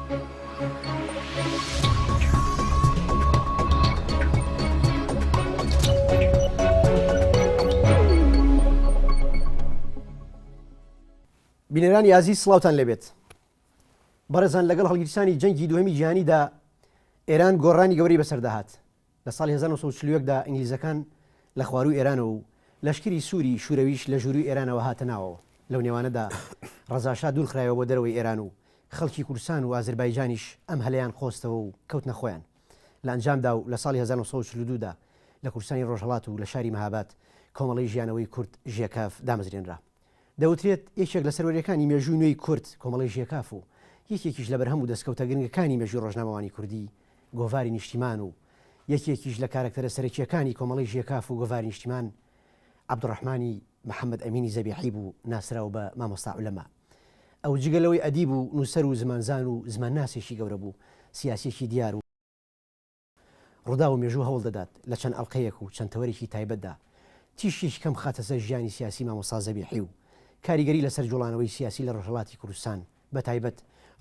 بینەرانی ئازیز سڵاوتان لەبێت. بەڕێزان لەگەڵ هەڵگیرسانی جەنگی دووهەمی جیهانیدا ئێران گۆڕانی گەورەی بەسەرداهات. لە ساڵی 1940دا ئینگلیزەکان لە خواروی ئێرانەوە و لەشکری سووری شوورەویش لە ژووری ئێرانەوە هاتە ناوەوە. لەو نێوانەدا ڕەزاشا دوورخرایەوە بۆ دەرەوەی ئێران و خەڵکی کوردستان و ئازربایجانیش ئەم هەلەیان خۆستەوە و کەوتنە خۆیان. لە ئەنجامدا و لە ساڵی 1942دا لە کوردستانی ڕۆژهەڵات و لە شاری مەهاباد کۆمەڵی ژیانەوەی کورد ژێکاف دامەزرێنرا. دەوترێت یەکێک لە سەروەریەکانی مێژووی نوێی کورد کۆمەڵی ژێکاف و یەکێکیش لە بەرهەم و دەستکەوتە گرنگەکانی مێژووی ڕۆژنامەوانی کوردی گۆڤاری نیشتیمان و یەکێکیش لە کارکتەرە سەرەکیەکانی کۆمەڵی ژێکاف و گۆڤاری نیشتیمان عەبدوڕەحمانی محەممەد ئەمینی زەبیحی بوو ناسراو بە مامۆستا عولەما. ئەو جگەلەوەی ئەدیب و نووسەر و زمانزان و زمانناسێکی گەورە بوو، سیاسێکی دیار و ڕوودا و مێژوو هەوڵ دەدات لە چەند ئەڵقەیەک و چەند تەوەرێکی تایبەتدا تیشێکی کەم خاتە سەر ژیانی سیاسی مامۆستا زەبیحی و کاریگەری لەسەر جوڵانەوەی سیاسی لە ڕۆژهەڵاتی کوردستان بە تایبەت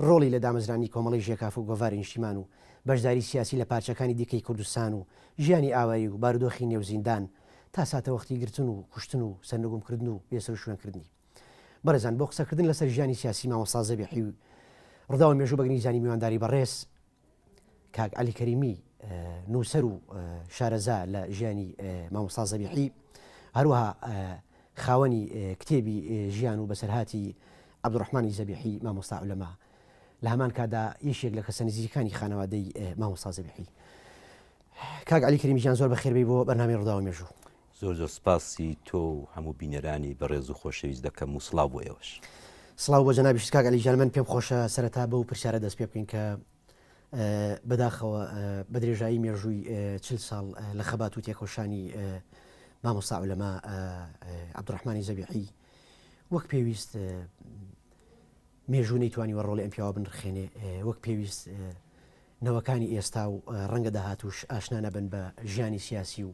ڕۆڵی لە دامەزرانی کۆمەڵی ژێکاف و گۆڤاری نیشتیمان و بەشداری سیاسی لە پارچەکانی دیکەی کوردستان و ژیانی ئاوایی و بارودۆخی نێوزیندان تا ساتە وەختی گرتن و کوشتن و سەرنگومکردن و بێسەر و شوێنکردنی. بەڕێزان بۆ قسەکردن لەسەر ژیانی سیاسی مامۆستا زەبیحی و ڕوودا و مێژوو بەگنی زانی میوانداری بەڕێز کاک عەلی کەریمی نووسەر و شارەزا لە ژیانی مامۆستا زەبیحی، هەروەها خاوەنی کتێبی ژیان و بەسەرهاتی عەبدوڕەحمانی زەبیحی مامۆستا عولەما، لە هەمان کادا یەکێک لە کەسە نزیکانی خانەوادەی مامۆستا زەبیحی. کاک عەلی کەریمی جان زۆر بەخێربێی بۆ بەرنامەی ڕوودا و مێژوو. زۆر سپاسی تۆ و هەموو بینەرانی بەڕێز و خۆشەویست دەکەم و سڵاو بۆ ئێوەش. سڵاو بۆ جەنابی کاک عەلی جان. من پێم خۆشە سەرەتا بەو پرسیارە دەست پێ بکەین کە بەداخەوە بە درێژایی مێژووی 40 ساڵ لە خەبات و تێکۆشانی مامۆستا عولەما عەبدوڕەحمانی زەبیحی وەک پێویست مێژوو نەیتوانی وە ڕۆڵی ئەم پیاوە بنرخێنێ، وەک پێویست نەوەکانی ئێستا و ڕەنگە داهاتوش ئاشنا نەبن بە ژیانی سیاسی و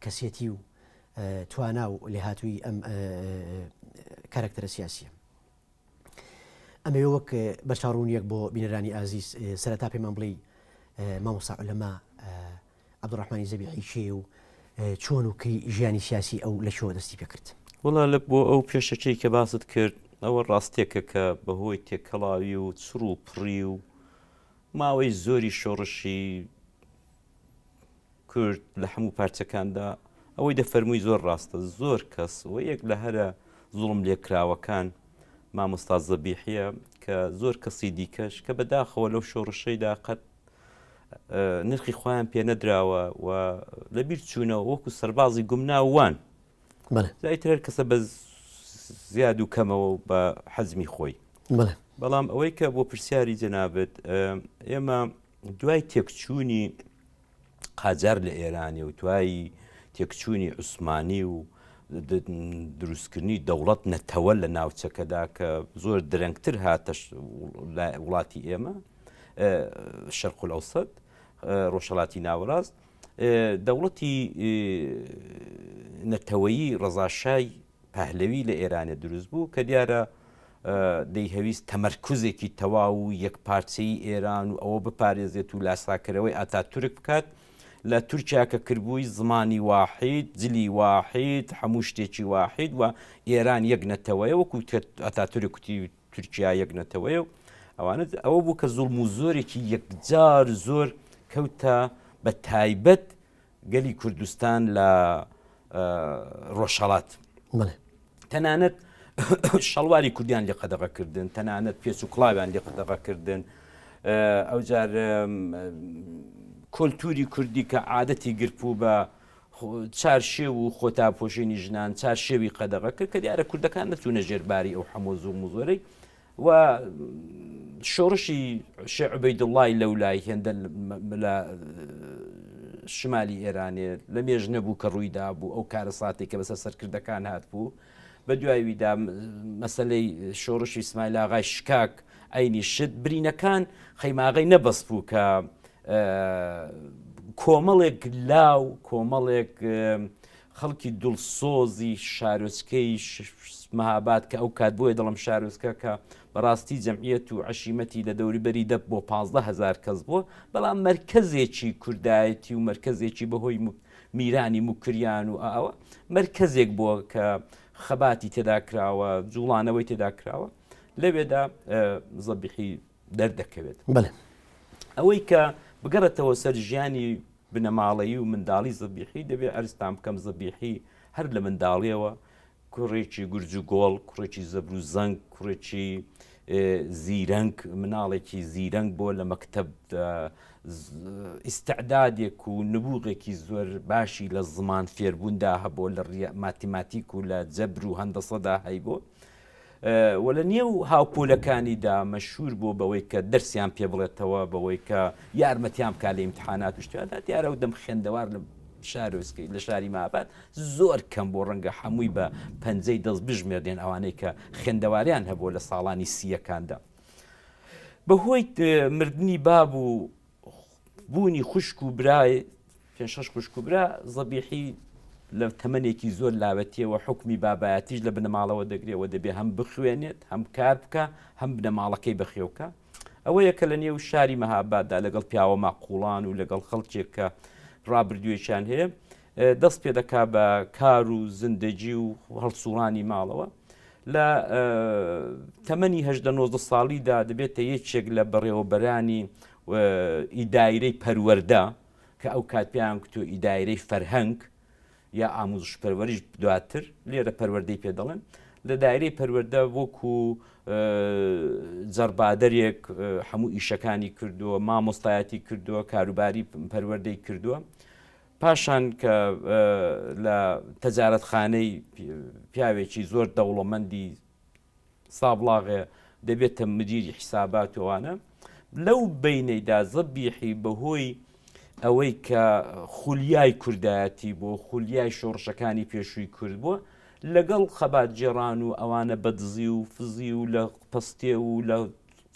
کەسێتی و توانا و لێهاتووی ئەم کارکتەرە سیاسیە. ئەمەوێ وەک بەرچاوڕوونیەک بۆ بینەرانی ئازیز سەرەتا پێمان بڵێ مامۆستا عولەما عەبدوڕەحمانی زەبیحی چێ و چۆن و کەی ژیانی سیاسی ئەو لە شۆ دەستی پێکرد؟ وڵا لە بۆ ئەو پێشەکەی کە باست کرد ئەوە ڕاستێکە کە بەهۆی تێکەڵاوی و چڕ و پڕی و ماوەی زۆری شۆڕشی کورد لە هەموو پارچەکاندا ئەوەی دەفەرمووی زۆر ڕاستە. زۆر کەس و یەک لە هەرە زوڵم لێکراوەکان مامۆستا زەبیحیە کە زۆر کەسی دیکەش کە بەداخەوە لەو شۆڕشەیدا قەت نرخی خۆیان پێ نەدراوە و لەبیر چوونەوە وەکو سەربازی گومناوان زایتر هەر کەسە بە زیاد و کەمەوە بە حەزمی خۆی. بەڵام ئەوەی کە بۆ پرسیاری جەنابەت ئێمە دوای تێکچوونی قاجار لە ئێرانی و دوای تێکچوونی عوسمانی و دروستکردنی دەوڵەت نەتەوە لە ناوچەکەدا کە زۆر درەنگتر هاتە وڵاتی ئێمە شەرق الئەوسەد ڕۆژهەڵاتی ناوەڕاست، دەوڵەتی نەتەوەیی ڕەزاشای پەهلەوی لە ئێرانە دروست بوو کە دیارە دەیهەویست تەمەرکوزێکی تەواو و یەک پارچەی ئێران و ئەوە بپارێزێت و لاساکەرەوەی ئاتاتورک بکات لە تورکیا کە کردبووی زمانی واحید، جلی واحید، هەموو شتێکی واحید و ئێران یەک نەتەوەیە وەکو ئاتاتورک کوتی تورکیا یەک نەتەوەیە و ئەوانە ئەوە بوو کە زوڵم و زۆرێکی یەکجار زۆر کەوتە بە تایبەت گەلی کوردستان لە ڕۆژهەڵات. تەنانەت شەڵواری کوردیان لێ قەدەغەکردن، تەنانەت پێچ و کڵاویان لێ قەدەغەکردن، ئەوجار کۆلتوری کوردی کە عادەتی گرتبوو بە چارشێو و خۆتاپۆشێنی ژنان چارشێوی قەدەغە کرد کە دیارە کوردەکان نەچوونە ژێرباری ئەو هەموو زوڵم و زۆرەی و شۆڕشی شێخ عوبەیدوڵڵای لەولای هێندە لە شمالی ئێرانێ لە مێژ نەبوو کە ڕوویدا بوو ئەو کارە ساتێک کە بەسەر سەرکردەکان هات بوو. بە دواییدا مەسەلەی شۆڕشی ئیسماعیل ئاغای شکاک ئەینی شت برینەکان خەیماغی نەبەست بوو کە کۆمەڵێک لاو کۆمەڵێک خەڵکی دڵسۆزی شارۆچکەی مەهاباد کە ئەو کات بۆیە دەڵم شارۆچکە کە بەڕاستی جەمعیەت و عەشیمەتی لە دەوروبەری دەب بۆ 15,000 کەس بووە، بەڵام مرکزێکی کوردایەتی و مرکزێکی بەهۆی میرانی مکریان و ئاوە مرکزێک بووە کە خەباتی تێدا کراوە، جوڵانەوەی تێدا کراوە، لەوێدا زەبیحی دەردەکەوێت. ئەوەی کە بگەڕێتەوە سەر ژیانی بنەماڵەیی و منداڵی زەبیحی، دەبێت ئەرستام بکەم زەبیحی هەر لە منداڵیەوە کوڕێکی گورج و گۆڵ، کوڕێکی زەبر و زەنگ، کوڕێکی زیرەنگ، مناڵێکی زیرەنگ بۆ لە مەکتەب ئیستعدادێک و نبوغێکی زۆر باشی لە زمان فێربووندا هەبوو، لە ماتیماتیک و لە جەبر و هەندەسەدا هەیبوو، وە لە نێو هاوپۆلەکانیدا مەشهور بوو بەوەی کە دەرسیان پێ بڵێتەوە، بەوەی کە یارمەتیان بکات لە ئیمتحانات و شتێدا. دیارە و دەم خوێندەوار لە شاری مابات زۆر کەم بۆ ڕەنگە هەمووی بە پەنجەی دەست بژمێردێن ئەوانەی کە خوێندەواریان هەبوو لە ساڵانی 30ەکاندا. بەهۆی مردنی باب و بوونی خوشک و برای 5-6 خوشک و برا، زەبیحی لە تەمەنێکی زۆر لاوەتیەوە حکمی بابایەتیش لە بنەماڵەوە دەگرێەوە، دەبێ هەم بخوێنێت، هەم کار بکە، هەم بنەماڵەکەی بەخێوکە. ئەوە یەکە لە نێو شاری مەهاباددا لەگەڵ پیاوە ماقوڵان و لەگەڵ خەڵکێک کە ڕابردوویەکیان هەیە دەست پێ دەکا بە کار و زندگی و هەڵسوڕانی ماڵەوە. لە تەمەنی 18-19 ساڵیدا دەبێتە یەکێک لە بەڕێوەبەرانی ئیدایرەی پەروەردە کە ئەو کات پێیان کتو ئیدایرەی فەرهەنگ یا ئاموزش پەروەریش دواتر، لێرە پەروەردەی پێ دەڵێن. لە دایرەی پەروەردە وەکو جەڕبادەرێک هەموو ئیشەکانی کردووە، مامۆستایەتی کردووە، کاروباری پەروەردەی کردووە. پاشان کە لە تەجارەتخانەی پیاوێکی زۆر دەوڵەمەندی سابڵاغێ دەبێتە مدیری حیساباتەوانە. لەو بینەیدا زەبیحی بەهۆی ئەوەی کە خولیای کوردایەتی بۆ خولیای شۆڕشەکانی پێشووی کرد بووە، لەگەڵ خەبات جێڕان و ئەوانە بەدزی و فزی و لە پستێ و لە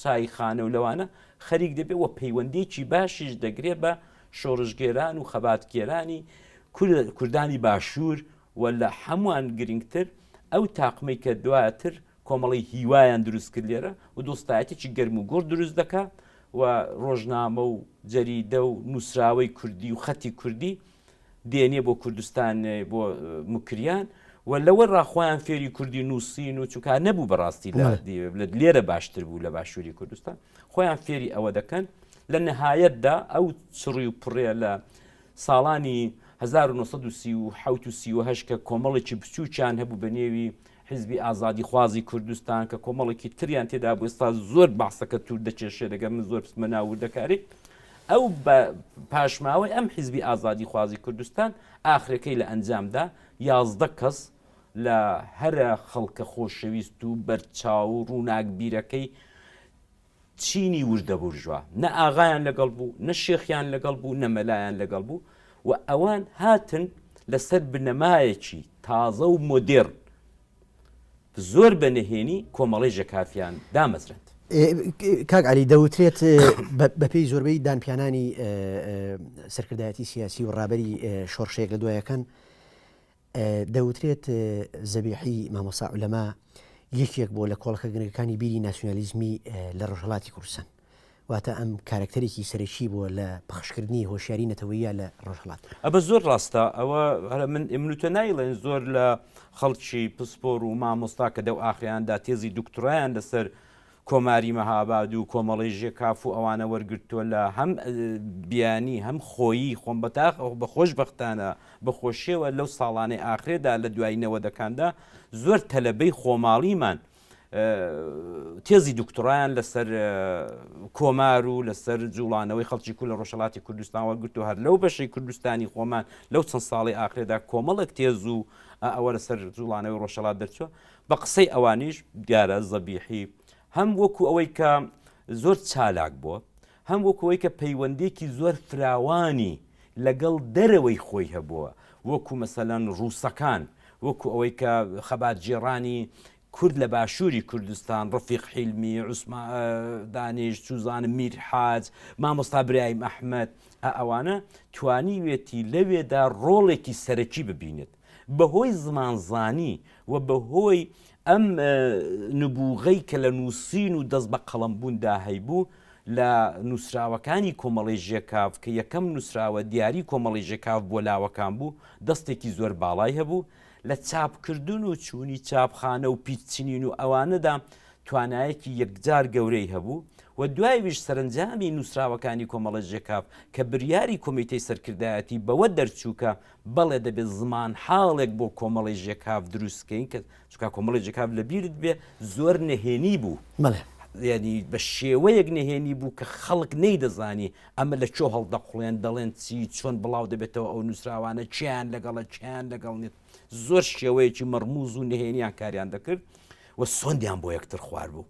چای خانە و لەوانە خەریک دەبێت و پەیوەندێکی باشیش دەگرێت بە شۆڕژگێران و خەباتگێرانی کوردانی باشوور، و لە هەمووان گرنگتر ئەو تاقمەی کە دواتر کۆمەڵی هیوایان دروست کرد لێرە و دۆستایەتێکی گەرم و گۆڕ دروست دەکات و ڕۆژنامە و جەریدە و نووسراوەی کوردی و خەتی کوردی دێنێ بۆ کوردستان بۆ مکریان، و لەوە ڕاخۆیان فێری کوردی نووسین و چونکە نەبوو بەڕاستی لێرە باشتر بوو لە باشووری کوردستان، خۆیان فێری ئەوە دەکەن. لە نەهایەتدا ئەو چڕی و پڕێ لە ساڵانی 1938 کە کۆمەڵێکی بچووکیان هەبوو بە نێوی حیزبی ئازادی خوازی کوردستان کە کۆمەڵێکی تریان تێدا بوو، ئێستا زۆر باسەکە توور دەکێشێ، دەگەر من زۆر پسمە ناوردەکاری. ئەو بە پاشماوەی ئەم حیزبی ئازادی خوازی کوردستان ئاخرەکەی لە ئەنجامدا 11 کەس لە هەرە خەڵکە خۆشەویست و بەرچاو و ڕووناکبیرەکەی چینی وردە بورژوا، نە ئاغایان لەگەڵ بوو، نە شێخیان لەگەڵ بوو، نە مەلایان لەگەڵ بوو، و ئەوان هاتن لەسەر بنەمایەکی تازە و مۆدێرن زۆر بەنهێنی کۆمەڵی ژەکافیان دامەزرند. کاک عەلی دەوترێت بەپێی زۆربەی دانپیانانی سەرکردایەتی سیاسی و ڕابەری شۆڕشەیەک لە دوایەکان دەوترێت زەبیحی مامۆستا عولەما یەکێک بۆ لە کۆڵخە گرنگەکانی بیری ناسیۆنالیزمی لە ڕۆژهەڵاتی کوردستان، واتە ئەم کارکتەرێکی سەرەکی بووە لە پەخشکردنی هۆشیاری نەتەوەییە لە ڕۆژهەڵات. ئەبە زۆر ڕاستە، ئەوە منوتە نایڵێن زۆر لە خەڵکی پسپۆر و مامۆستا کە دەو ئاخریاندا تێزی دکتۆرایان لەسەر کۆماری مەهاباد و کۆمەڵی ژێکاف و ئەوانە وەرگرتووە لە هەم بیانی هەم خۆیی خۆم بەتاق بە خۆشبەختانە بەخۆشیەوە لەو ساڵانەی ئاخرێدا لە دوایینەوە دەکاندا زۆر تەلەبەی خۆماڵیمان تێزی دکتۆرایان لەسەر کۆمار و لەسەر جوڵانەوەی خەڵکی کول لە ڕۆژهەڵاتی کوردستان وەرگرت و هەر لەو بەشەی کوردستانی خۆمان لەو چەند ساڵی ئاخرێدا کۆمەڵێک تێز و ئەوە لەسەر جوڵانەوەی ڕۆژهەڵات دەرچووە. بە قسەی ئەوانیش دیارە زەبیحی هەم وەکو ئەوەی کە زۆر چالاک بووە، هەم وەکو ئەوەی کە پەیوەندێکی زۆر فراوانی لەگەڵ دەرەوەی خۆی هەبووە، وەکو مەسەلەن ڕووسەکان، وەکو ئەوەی کە خەبات جێڕانی کورد لە باشووری کوردستان، ڕەفیق حیلمی، دانیش سوزان میرحاج، مامۆستا برایم ئەحمەد، ئەوانە توانیوێتی لەوێدا ڕۆڵێکی سەرەکی ببینێت بەهۆی زمانزانی و بەهۆی ئەم نبوغەی کە لە نووسین و دەست بە قەڵەمبووندا هەیبوو لە نووسراوەکانی کۆمەڵی ژێکاف کە یەکەم نووسراوە دیاری کۆمەڵی ژێکاف بۆ لاوەکان بوو دەستێکی زۆر باڵای هەبوو لە چاپکردن و چوونی چاپخانە و پیچچنین و ئەوانەدا توانایەکی یەکجار گەورەی هەبوو و دوایویش سەرنجامی نووسراوەکانی کۆمەڵە ژێکاف کە بریاری کۆمیتەی سەرکردایەتی بەوە دەرچووکە بەڵێ دەبێت زمان حاڵێک بۆ کۆمەڵی ژێکاف دروستکەین کە چکە کۆمەڵی ژێکاف لە بیرت بێ زۆر نەهێنی بوو ینی بە شێوەیەک نهێنی بوو کە خەڵک نەیدەزانی ئەمە لە چۆ هەڵدەقڵێن دەڵێن چی چۆن بڵاو دەبێتەوە ئەو نووسراوانە چیان لەگەڵە چیان لەگەڵ نیت زۆر شێوەیەکی مەرموز و نهێنیان کاریان دەکرد و سۆندیان بۆ یەکتر خوار بوو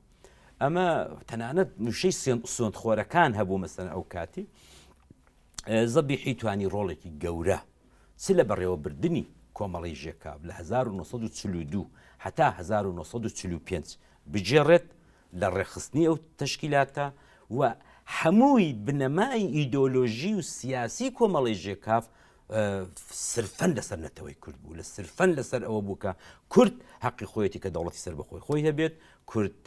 ئەمە تەنانەت نووشەی سۆندخۆرەکان هەبوو مەسەن ئەو کاتی زەبیحی توانی ڕۆڵێکی گەورە چ لە بەڕێوەبردننی کۆمەڵی ژێکاف لە 1942 هەتا 1945 بجێڕێت لە ڕێخستنی ئەو تەشکیلاتە و هەمووی بنەمای ئیدۆلۆژی و سیاسی کۆمەڵی ژێکاف سرفەن لەسەر نەتەوەی کورد بوو لە سرفەن لەسەر ئەوە بووکە کورد حەقی خۆیەتی کە دەوڵەتی سەر بەخۆی خۆی هەبێت کورد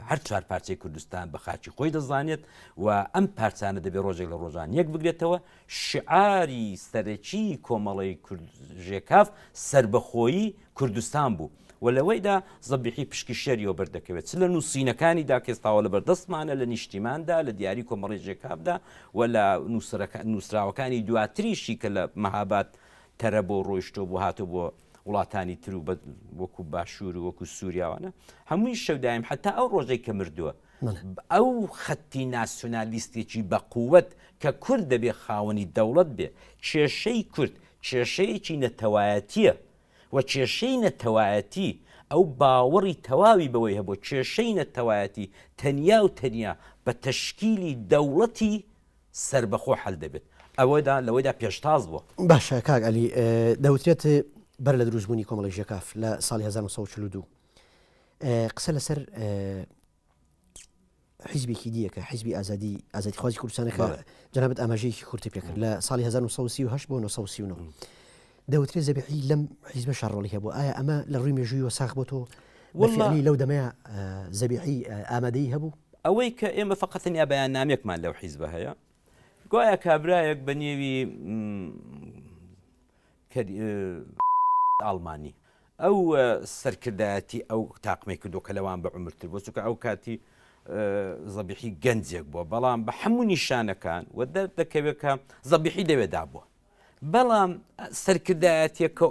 هەر چوار پارچەی کوردستان بە خاچی خۆی دەزانێت و ئەم پارچانە دەبێت ڕۆژێک لە ڕۆژان یەک بگرێتەوە شعاری سەرەکی کۆمەڵی ژێکاف سربەخۆیی کوردستان بوو و لەوەیدا زەبیحی پشکی شەریەوە بەردەکەوێت چ لە نووسینەکانیدا کێستاوە لە بەردەستمانە لە نیشتیماندا لە دیاری کۆمەڵی ژێکافدا و لە نووسراوەکانی دواتریشی کە لە مەهاباد تەرە بۆ ڕۆیشتۆ بۆ هاتۆ بۆ وڵاتانی تر و وەکو باشوور و وەکو سووریاوانە هەمووی شەودایم حتا ئەو ڕۆژەی کە مردووە ئەو خەتی ناسیۆنالیستێکی بە قووەت کە کورد دەبێ خاوەنی دەوڵەت بێ کێشەی کورد کێشەیەکی نەتەوایەتیە و کێشەی نەتەوایەتی ئەو باوەڕی تەواوی بەوەی هەبوو کێشەی نەتەوایەتی تەنیا و تەنیا بە تەشکیلی دەوڵەتی سربەخۆ حەل دەبێت ئەوەدا لەوەیدا پێشتاز بووە باشە کاک عەلی دەوترێت بەر لە دروستبوونی کۆمەڵی ژێکاف لە ساڵی 1942 قسە لەسەر حیزبێکی دیەکە حیزبی ئازادیخوازی کوردستانەکە جەنابەت ئاماژەیەکی کورتی پێکرد لە ساڵی 1938 بۆ 1939 دەوترێت زەبیحی لەم حیزبە شەڕۆڵی هەبوو ئایا ئەمە لە ڕووی مێژوویەوە ساخ بۆ تۆ بەفعلی لەو دەمەیە زەبیحی ئامادەی هەبوو ئەوەی کە ئێمە فەقەتەنیا بەیان نامێکمان لەو حیزبە هەیە گوایە کابرایەک بە نێوی ئالمانی ئەو سەرکردایەتی ئەو تاقمەی کردو کە لەوان بە عمرتر بۆ چونکە ئەو کاتی زەبیحی گەنجێک بووە بەڵام بە هەموو نیشانەکان و دەکەوێت کە زەبیحی دەوێدا بووە بەڵام سەرکردایەتێکە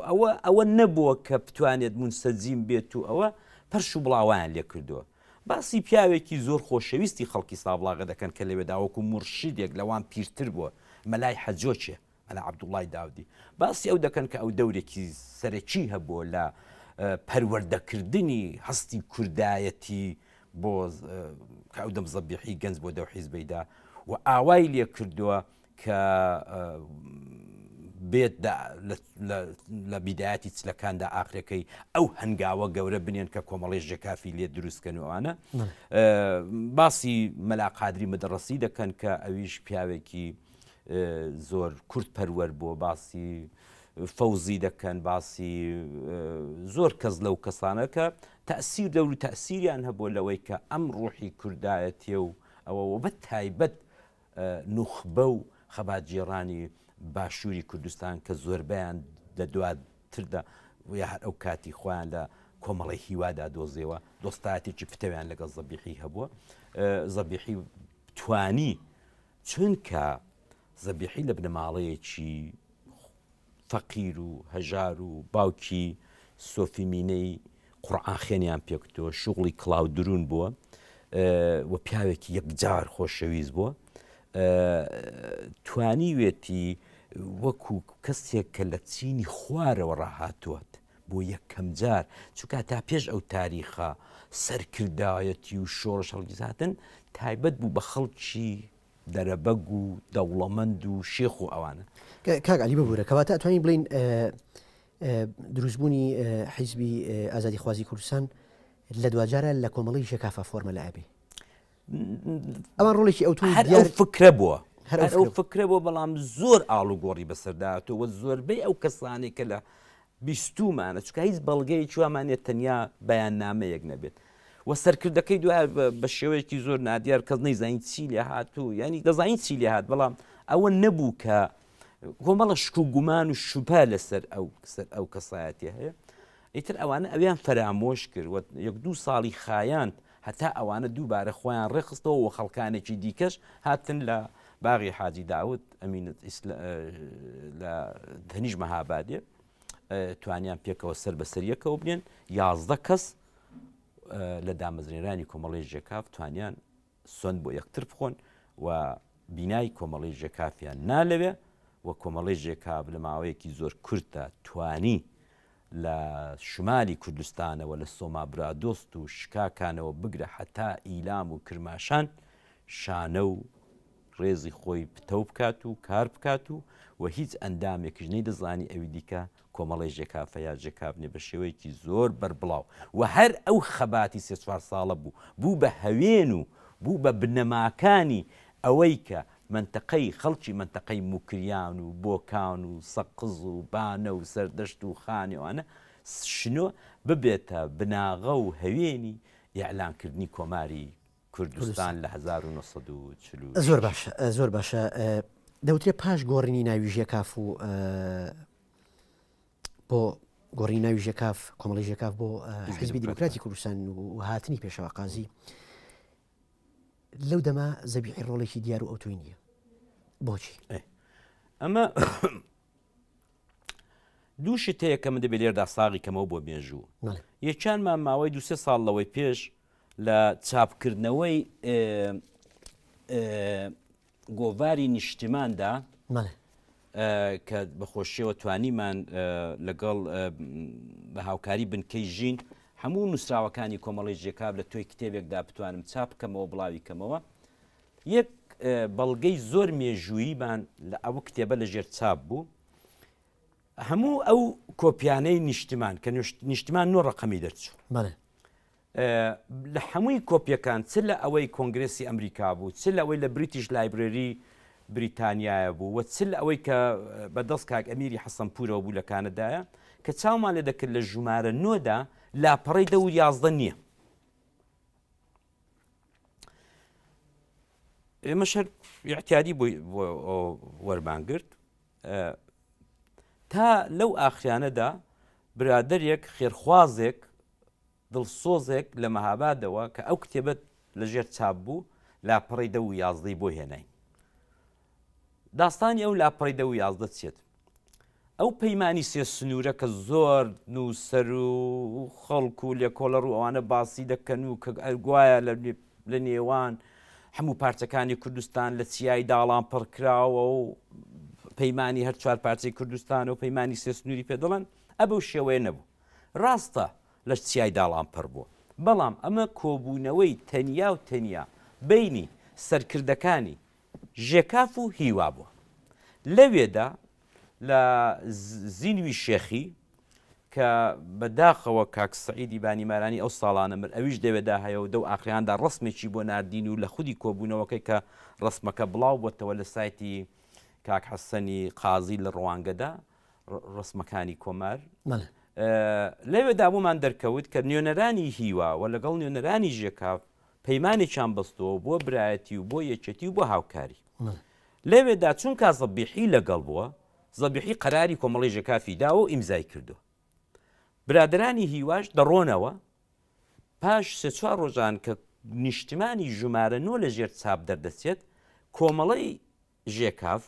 ئەوە نەبووە کە بتوانێت منسەجیم بێت و ئەوە پەرش و بڵاویان لێ کردووە باسی پیاوێکی زۆر خۆشەویستی خەڵکی سابڵاغە دەکەن کە لەوێداوەکو مرشیدێک لەوان پیرتر بووە مەلای حەجۆچێ مەلا عەبدوڵڵای داودی باسی ئەو دەکەن کە ئەو دەورێکی سەرەکی هەبووە لە پەروەردەکردنی هەستی کوردایەتی بۆ کە ئەو دەم زەبیحی گەنج بۆ دەو حیزبەیدا و ئاوای لێ کردووە کە بێت لە بیدایەتی چلەکاندا ئاخرەکەی ئەو هەنگاوە گەورە بنێن کە کۆمەڵی ژێکافی لێ دروستکەنەوەوانە باسی مەلا قادری مەدەڕەسی دەکەن کە ئەویش پیاوێکی زۆر کورد پەروەر بۆ باسی فەوزی دەکەن باسی زۆر کەس لەو کەسانەکە تەئسیر دەور و تەئسیریان هەبوو لەوەی کە ئەم ڕوحی کوردایەتیە و ئەوە بە تایبەت نوخبە و خەباتجێڕانی باشووری کوردستان کە زۆربیان لە دواتردا یا هەر ئەو کاتی خۆیان لە کۆمەڵی هیوادا دۆزیەوە دۆستایەتێکی پتەویان لەگەڵ زەبیحی هەبووە زەبیحی توانی چونکە زەبیحی لە بنەماڵەیەکی فەقیر و هەژار و باوکی سۆفی مینەی قورعان خوێنیان پێکردووە شوغڵی کڵاو درون بووە و پیاوێکی یەکجار خۆشەویست بووە توانیوێتی وەکو کەسێک کە لە چینی خوارەوە ڕاهاتووەت بۆ یەکەم جار چونکە تا پێش ئەو تاریخە سەرکردایەتی و شۆڕش هەڵگیزاتن تایبەت بوو بە خەڵکی دەرەبەگ و دەوڵەمەند و شێخ و ئەوانە کاک عەلی ببوورە کەواتە ئەتوانین بڵین دروستبوونی حیزبی ئازادیخوازی کوردستان لە دوجارە لە کۆمەڵی ژێکافە فۆرمە لە ئەبێ ئەوان ڕۆڵێکی ئەو فکرە بووە ئەو فکرە بۆ بەڵام زۆر ئاڵوگۆڕی بەسەرداتەوە زۆربەی ئەو کەسانی کە لە بیستومانە چکە هیچ بەڵگەی چوامانێت تەنیا بەیاننامەیەک نەبێت وە سەرکردەکەی دوای بە شێوەیەکی زۆر نادیار کەس نەیزانین چی لێ هاتوو ینی دەزانین چی لێ هات بەڵام ئەوە نەبوو کە کۆمەڵە شک و گومان و شوپا لەسەر ئەو کەسایەتی هەیە ئیتر ئەوانە ئەویان فەرامۆش کرد یەک دوو ساڵی خایاند هەتا ئەوانە دووبارە خۆیان ڕێخستەوە و خەڵکانێکی دیکەش هاتن لە باغی حاجی داود ئەمینەت لە دەنیژ مەهابادێ توانیان پێکەوە سەر بەسەریەکەوە بنێن 11 کەس لە دامەزرێنرانی کۆمەڵی ژێکاف توانیان سۆند بۆ یەکتر بخۆن و بینای کۆمەڵی ژێکافیان نالەوێ و کۆمەڵی ژێکاف لە ماوەیەکی زۆر کورتە توانی لە شمالی کوردستانەوە لە سۆمابرادۆست و شکاکانەوە بگرە حتا ئیلام و کرماشان شانە و ڕێزی خۆی پتە بکات و کار بکات و هیچ ئەندامێکیش نەیدەزانی ئەوی دیکە کۆمەڵی ژێکافە یا ژێکافنێ بە شێوەیەکی زۆر بەربڵاو و هەر ئەو خەباتی 3-4 ساڵە بوو بە هەوێن و بوو بە بنەماکانی ئەوەی کە منتەقەی خەڵکی منتەقەی موکریان و بۆکان و سەقز و بانە و سەردەشت و خانێوانە شنۆ ببێتە بناغە و هەوێنی یاعلانکردنی کۆماری کوردستان لە 1940 زۆر باشە دەوترێت پاش گۆڕینی ناوی ژێکاف و بۆ گۆڕی ناوی ژێکاف کۆمەڵی ژێکاف بۆ حیزبی دیموکراتی کوردستان و هاتنی پێشەوە قازی لەو دەما زەبیحی ڕۆڵێکی دیار و ئەوتوی نییە بۆچی ئەمە دوو شت هەیە کە من دەبێت لێردا ساغی کەمەوە بۆ مێژوو یەکیانمان ماوەی 2-3 ساڵ لەوەی پێش لە چاپکردنەوەی گۆڤاری نیشتیماندا کە بەخۆشیەوە توانیمان لەگەڵ بە هاوکاری بنکەی ژین هەموو نووسراوەکانی کۆمەڵی ژێکاف لە توی کتێبێکدا بتوانم چاپ بکەمەوە بڵاوی کەمەوە یەک بەڵگەی زۆر مێژووییمان لە ئەو کتێبە لە ژێر چاپ بوو هەموو ئەو کۆپیانەی نیشتیمان کە نیشتیمان 9 ڕقەمی دەرچوو لە هەمووی کۆپیەکان چ لە ئەوەی کۆنگرێسی ئەمریکا بوو چ لە ئەوەی لە بریتیش لایبرەری بریتانیایە بوو و چ لە ئەوەی کە بەدەست کاک ئەمیری حەسەنپورەوە بوو لە کانەدایە کە چاومان لێ دەکرد لە ژمارە 9دا لاپەڕەی 10 نییە ئێمە شەر احتیادی بۆ وەرمانگرت تا لەو ئاخرانەدا برادەرێک خێرخوازێک دڵسۆزێک لە مەهابادەوە کە ئەو کتێبەت لە ژێر چاپ بوو لاپەڕەی 10 بۆ هێنای داستانی ئەو لاپەڕەی 10 چێت ئەو پەیمانی سێ سنوورە کە زۆر نووسەر و خەڵک و لێکۆڵەڕ و ئەوانە باسی دەکەن و کە ئەرگوایە لە نێوان هەموو پارچەکانی کوردستان لە چیای داڵان پڕکراوە و پەیمانی هەر 4 پارچەی کوردستان و پەیمانی سێ سنووری پێ دەڵێن ئەبەو شێوەیە نەبوو ڕاستە لە چیای داڵان پڕ بووە بەڵام ئەمە کۆبوونەوەی تەنیا و تەنیا بینی سەرکردەکانی ژێکاف و هیوا بووە لەوێدا لە زینوی شێخی کە بەداخەوە کاک سەعیدی بانیمارانی ئەو ساڵانە مر ئەویش دەوێدا هەیە و دەو ئاخریاندا ڕسمێکی بۆ نردین و لە خودی کۆبوونەوەکەی کە ڕسمەکە بڵاو بۆتەوە لە سایتی کاک حەسەنی قازی لە ڕوانگەدا ڕسمەکانی کۆمار لەوێدا بۆمان دەرکەوت کە نوێنەرانی هیوا و لەگەڵ نوێنەرانی ژێکاف پەیمانێکیان بەستەوە بۆ برایەتی و بۆ یەکێتی و بۆ هاوکاری لەوێدا چونکە زەبیحی لەگەڵ بووە زەبیحی قەراری کۆمەڵی ژێکافی داوە و ئیمزای کردو برادرانی هیواش دەڕۆنەوە پاش 3-4 ڕۆژان کە نیشتیمانی ژمارە 9 لە ژێر چاپ دەردەچێت کۆمەڵی ژێکاف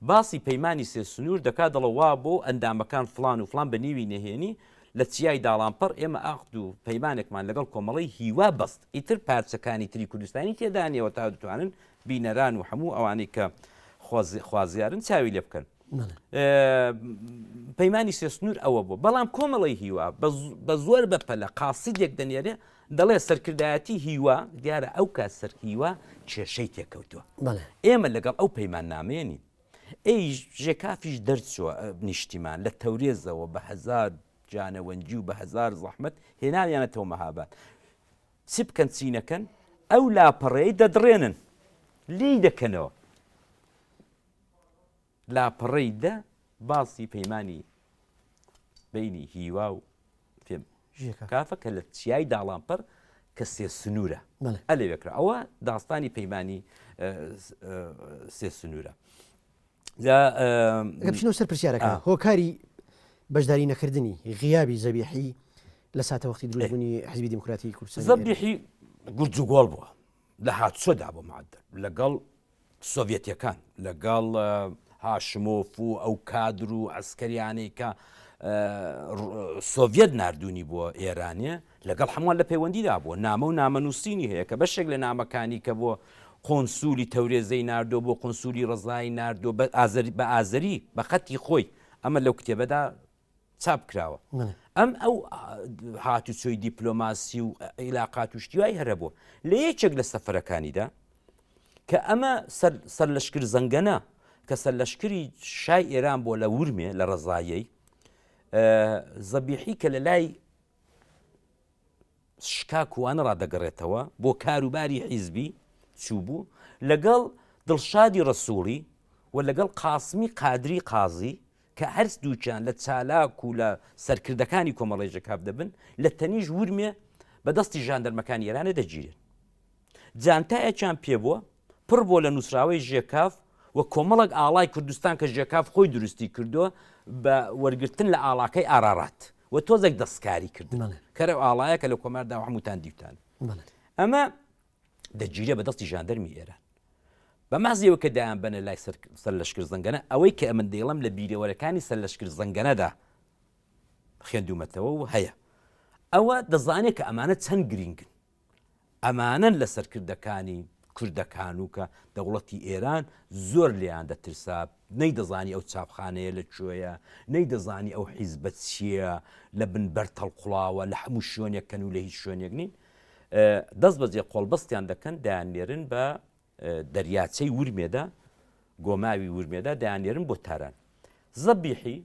باسی پەیمانی سێ سنوور دەکات دەڵە وا بۆ ئەندامەکان فلان و فلان بە نیوی نەهێنی لە چیای داڵانپەڕ ئێمە ئاخد و پەیمانێکمان لەگەڵ کۆمەڵی هیوا بەست ئیتر پارچەکانی تری کوردستانی تێدانیەوە تا دەتوانن بینەران و هەموو ئەوانەی کە خوازیارن چاوی لێ بکەن پەیمانی سێ سنوور ئەوە بوو بەڵام کۆمەڵی هیوا بە زۆر بەپەلە قاسیدێک دەنێرێ دەڵێ سەرکردایەتی هیوا دیارە ئەو کات سەر هیوا کێشەی تێکەوتووە ئێمە لەگەڵ ئەو پەیمان نامێنین ئەی ژێکافیش دەرچووە نیشتیمان لە تەورێزەوە بە 1000 جانەوەنجی و بە 1000 زەحمەت هێناویانەتەوە مەهاباد چی بکەن چی نەکەن ئەو لاپەڕەیە دەدڕێنن لی دەکەنەوە لاپەڕەی باسی پەیمانی بینی هیوا و پێم ژێکە. کافە کە لە چیای داڵامپەر کە سێ سنوورە بەڵێ. ئەلێوێکرا ئەوە داستانی پەیمانی سێ سنوورە بچینەوە سەر پرسیارەکە هۆکاری بەشداری نەکردنی غیابی زەبیحی لە ساتەوەختی دروستبوونی حزبی دیموکراتی کوردستان زەبیحی گورج و گۆڵ بووە لە هاتسۆدا بۆ معدل لەگەڵ سۆڤێتیەکان لەگەڵ هاشمۆف و ئەو کادر و ئەسکەریانەی کە سۆڤێت نردوونی بۆ ئێرانە لەگەڵ هەمووان لە پەیوەندیدا بووە نامە و نامەنووسینی هەیە کە بەشێک لە نامەکانی کە بۆ قۆنسولی تەورێزەی ناردۆ بۆ قۆنسولی ڕزایی ناردۆ بە ئازەری بە خەتی خۆی ئەمە لەو کتێبەدا چاپ کراوە ئەم ئەو هاتوچۆی دیپلۆماسی و عیلاقات و شتیوای هەرە بوو لە یەکێک لە سەفەرەکانیدا کە ئەمە سەر لەشکر زەنگەنە کە سەر لەشکری شای ئێران بۆ لە ورمێ لە ڕزایەی زەبیحی کە لە لای شکاکوانە ڕادەگەڕێتەوە بۆ کاروباری حیزبی چوو بوو لەگەڵ دڵشادی ڕەسووڵی و لەگەڵ قاسمی قادری قازی کە هەرس دووچیان لە چالاک و لە سەرکردەکانی کۆمەڵی ژەکاف دەبن لە تەنیژ ورمێ بەدەستی ژاندەرمەکانی ئێرانە دەگیرێن جانتایەکیان پێبووە پڕ بۆ لە نووسراوەی ژێکاف و کۆمەڵک ئاڵای کوردستان کە ژێکاف خۆی دروستی کردووە بە وەرگرتن لە ئاڵاکەی ئارارات و تۆزێک دەستکاری کردن کەرە ئاڵایە کە لە کۆماردا هەمووتان دیوتان ئەمە دەگیرێ بەدەستی ژاندەرمی ئێران بە مازیەوە کە دایان بنە لای سەر لەشکر زەنگەنە ئەوەی کە ئەمن دەیڵم لە بیرەوەرەکانی سەر لەشکر زەنگەنەدا خوێندومەتەوە و هەیە ئەوە دەزانێت کە ئەمانە چەند گرنگن ئەمانەن لە سەرکردەکانی کوردەکان و کە دەوڵەتی ئێران زۆر لیان دەترسا نەی دەزانی ئەو چاپخانەیە لە کوێیە نەی دەزانی ئەو حیزبە چییە لە بنبەر تەڵقڵاوە لە هەموو شوێنێکەن و لە هیچ شوێنێک نین دەست بەجێ قۆڵبەستیان دەکەن دایانێرن بە دەریاچەی ورمێدا گۆماوی ورمێدا دایانێرن بۆ تاران زەبیحی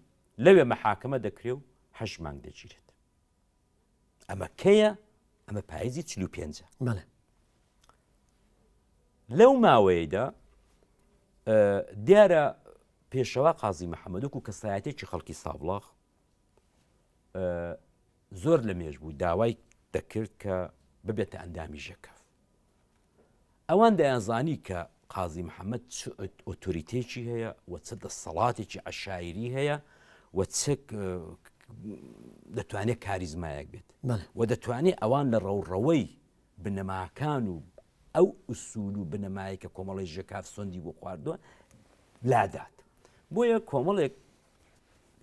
لەوێ مەحاکەمە دەکرێ و 8 مانگ دەگیرێت ئەمە کەیە ئەمە پاییزی 45 لەو ماوەیەدا دیارە پێشەوا قازی محەممەدوک و کەسایەتێکی خەڵکی سابڵاغ زۆر لە مێژ بوو داوای دەکرد کە ببێتە ئەندامی ژەکەف ئەوان دەیانزانی کە قازی محەممەد ئۆتۆریتێکی هەیە و چ دەسەڵاتێکی عەشایری هەیە و دەتوانێت کاریزمایەک بێت و دەتوانێت ئەوان لە ڕەوڕەوەی بنەماکان و ئەو ئوسول و بنەمایی کە کۆمەڵی ژەکاف سۆندی بۆ خواردووە لادات بۆیە کۆمەڵێک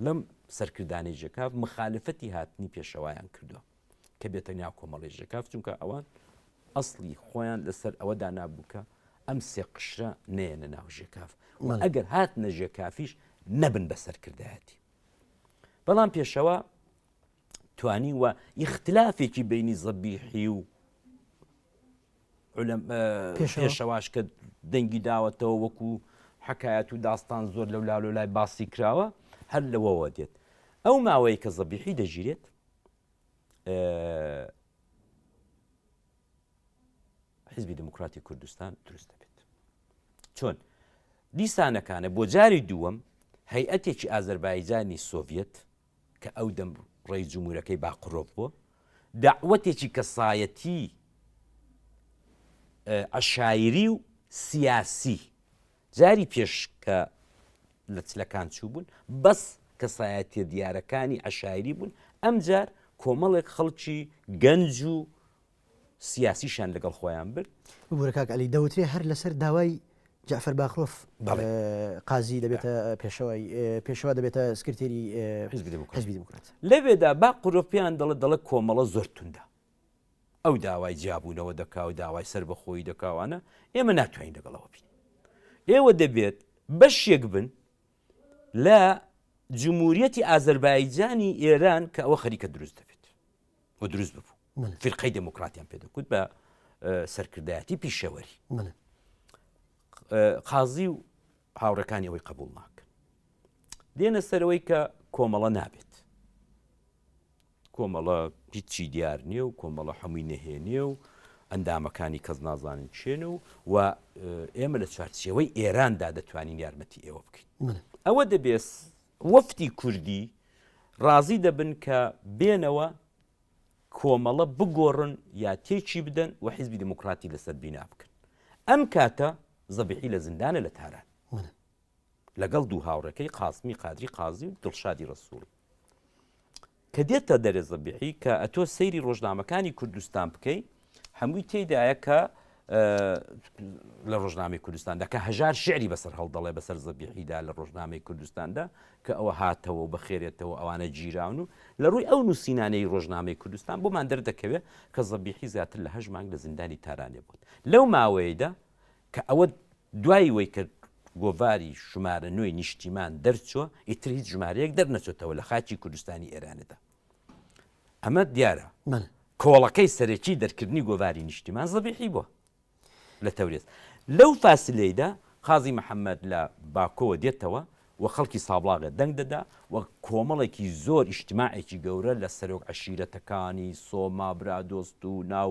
لەم سەرکردانی ژەکاف مخالفەتی هاتنی پێشەوایان کردووە کە بێتە ناو کۆمەڵی ژەکاف چونکە ئەوان ئەسڵی خۆیان لەسەر ئەوەدا نابووکە ئەم سێ قشرە نێنە ناو ژێکاف ئەگەر هاتنە ژێکافیش نەبن بە سەرکردایەتی بەڵام پێشەوە توانی وە ئیختلافێکی بینی زەبیحی و پێشەواش کە دەنگی داوەتەوە وەکو حکایەت و داستان زۆر لەو لاو لای باسی کراوە هەر لەوەوە دێت ئەو ماوەی کە زەبیحی دەژیرێت حزبی دموکراتی کوردستان دروست دەبێت چۆن دیسانەکانە بۆ جاری دووەم هەیئەتێکی ئازەربایجانی سۆڤێت کە ئەو دەم ڕێی جمهورەکەی باقڕۆڤ بووە داعوەتێکی کەسایەتی عەشایری و سیاسی جاری پێش کە لە چلەکان چوو بوون بەس کەسایەتیە دیارەکانی عەشایری بوون ئەمجار کۆمەڵێک خەڵکی گەنج و سیاسیشان لەگەڵ خۆیان برد ببوورە کاک عەلی دەوترێ هەر لەسەر داوای جعفەر باخرۆف قازی دەبێتە پێشەوا دەبێتە سکرتێری حزبی دموکرات لەوێدا باقڕۆفیان دەڵێ کۆمەڵە زۆر توندە ئەو داوای جیابوونەوە دەکا و داوای سەر بەخۆی دەکاوانە ئێمە ناتوانین لەگەڵەوە بین ئێوە دەبێت بەشێک بن لە جمهوریەتی ئازەربایجانی ئێران کە ئەوە خەریکە دروست دەبێت و دروست ببوو فرقەی دموکراتیان پێدەکوت بە سەرکردایەتی پیشەوەری قازی و هاوڕەکانی ئەوەی قبول ناکەن دێنە سەرەوەی کە کۆمەڵە نابێت کۆمەڵە هیچی دیار نییە و کۆمەڵە هەمووی نەهێنیە و ئەندامەکانی کەس نازانن چێنە و ئێمە لە چارچێوەی ئێراندا دەتوانین یارمەتی ئێوە بکەین ئەوە دەبێت وەفتی کوردی ڕازی دەبن کە بێنەوە کۆمەڵە بگۆڕن یا تێکی بدەن و حیزبی دموکراتی لەسەر بینا بکەن. ئەم کاتە زەبیحی لە زیندانە لە تاران لەگەڵ دوو هاوڕەکەی قاسمی قادری قازی و دڵشادی ڕەسووڵی کە دێتە دەرێ زەبیحی کە ئەتۆ سەیری ڕۆژنامەکانی کوردستان بکەی هەمووی تێدایە کە لە ڕۆژنامەی کوردستاندا کە هەژار شعری بەسەر هەڵدەڵێ بەسەر زەبیحیدا لە ڕۆژنامەی کوردستاندا کە ئەوە هاتەوە و بەخێرێتەوە ئەوانە گیراون و لە ڕووی ئەو نووسینانەی ڕۆژنامەی کوردستان بۆمان دەردەکەوێت کە زەبیحی زیاتر لە 8 مانگ لە زیندانی تارانێ بوون لەو ماوەیەدا کە ئەوە دوای وەی کرد گۆڤاری ژمارە نوێی نیشتیمان دەرچووە ئیتر هیچ ژمارەیەک دەرنەچێتەوە لە خاکی کوردستانی ئێرانەدا ئەمە دیارە کۆڵەکەی سەرەکی دەرکردنی گۆڤاری نیشتیمان زەبیحی بووە لە تەورێت لەو فاسلەیدا قازی محەممەد لە باکۆوە دێتەوە و خەڵکی سابلاغە دەنگ دەدا و کۆمەڵێکی زۆر ئیجتیماعێکی گەورە لە سەرۆک عەشیرەتەکانی سۆما برادۆست و ناو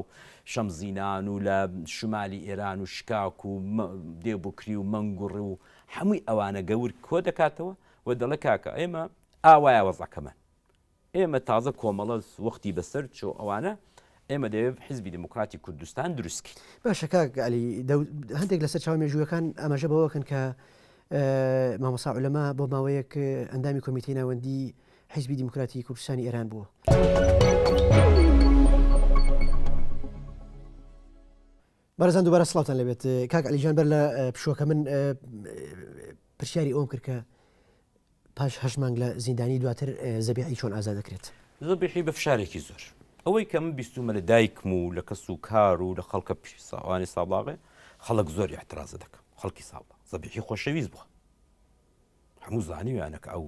شەمزینان و لە شمالی ئێران و شکاک و دێبوکری و مەنگوڕ و هەمووی ئەوانە گەور کۆ دەکاتەوە و دەڵێ کاکە ئێمە ئاوایە وەزەکەمان ئێمە تازە کۆمەڵە وەختی بەسەر چۆ ئەوانە ئێمە دەوێت حیزبی دموکراتی کوردستان دروستکی باشە کاکعلی هەندێک لەسەر چاو مێژووەکان ئاماژە بەوەکەن کە مامۆستا عولەما بۆ ماوەیەک ئەندامی کۆمیتەی ناوەندی حیزبی دیموکراتی کوردستانی ئێران بووە. بەرەزان دووبارە سڵاوتان لەبێت کاکعلی جان بەر لە پشووەکە من پرسیاری ئەوم کرد کە پاش 8 مانگ لە زیندانی دواتر زەبیحی چۆن ئازاد دەکرێت. زەبیحی بە فشارێکی زۆر ئەوەی کە من بیستومە لە دایکم و لە کەس و کار و لە خەڵکە پیساوانی سابلاغێ خەڵک زۆر احتراز دەکەم خەڵکی سابلاغ زەبیحی خۆشەویست بووە هەموو زانیویانەکە ئەو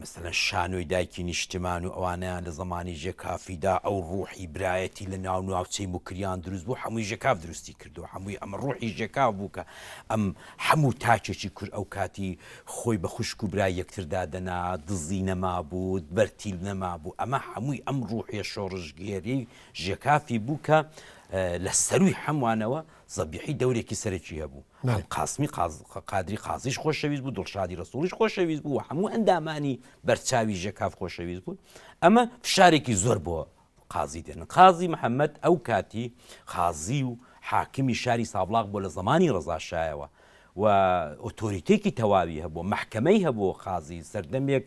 مثلەن شانۆی دایکی نیشتمان و ئەوانیان لە زمانی ژێکافیدا ئەو ڕوحی برایەتی لە ناو ناوچەی مکریان دروست بوو هەمووی ژێکاف دروستی کردو هەمووی ئەمە ڕوحی ژێکاف بوو کە ئەم هەموو تاچێکی کورد ئەو کاتی خۆی بە خوشک و برای یەکتردا دەنا دزی نەما بوو بەرتیل نەما بوو ئەمە هەمووی ئەم ڕوحیە شۆڕژگێری ژێکافی بوو کە لە سەروی هەمووانەوە زەبیحی دەورێکی سەرەکی هەبوو قاسمی قادری قازیش خۆشەویست بوو دڵشادی ڕەسووڵیش خۆشەویست بوو هەموو ئەندامانی بەرچاوی ژێکاف خۆشەویست بوو ئەمە فشارێکی زۆر بۆ قازی دێنن قازی محەممەد ئەو کاتی قازی و حاکمی شاری سابلاغ بۆ لە زمانی ڕەزاشایەوە و ئۆتۆریتێکی تەواوی هەبوو محکەمەی هەبوو قازی سەردەمێک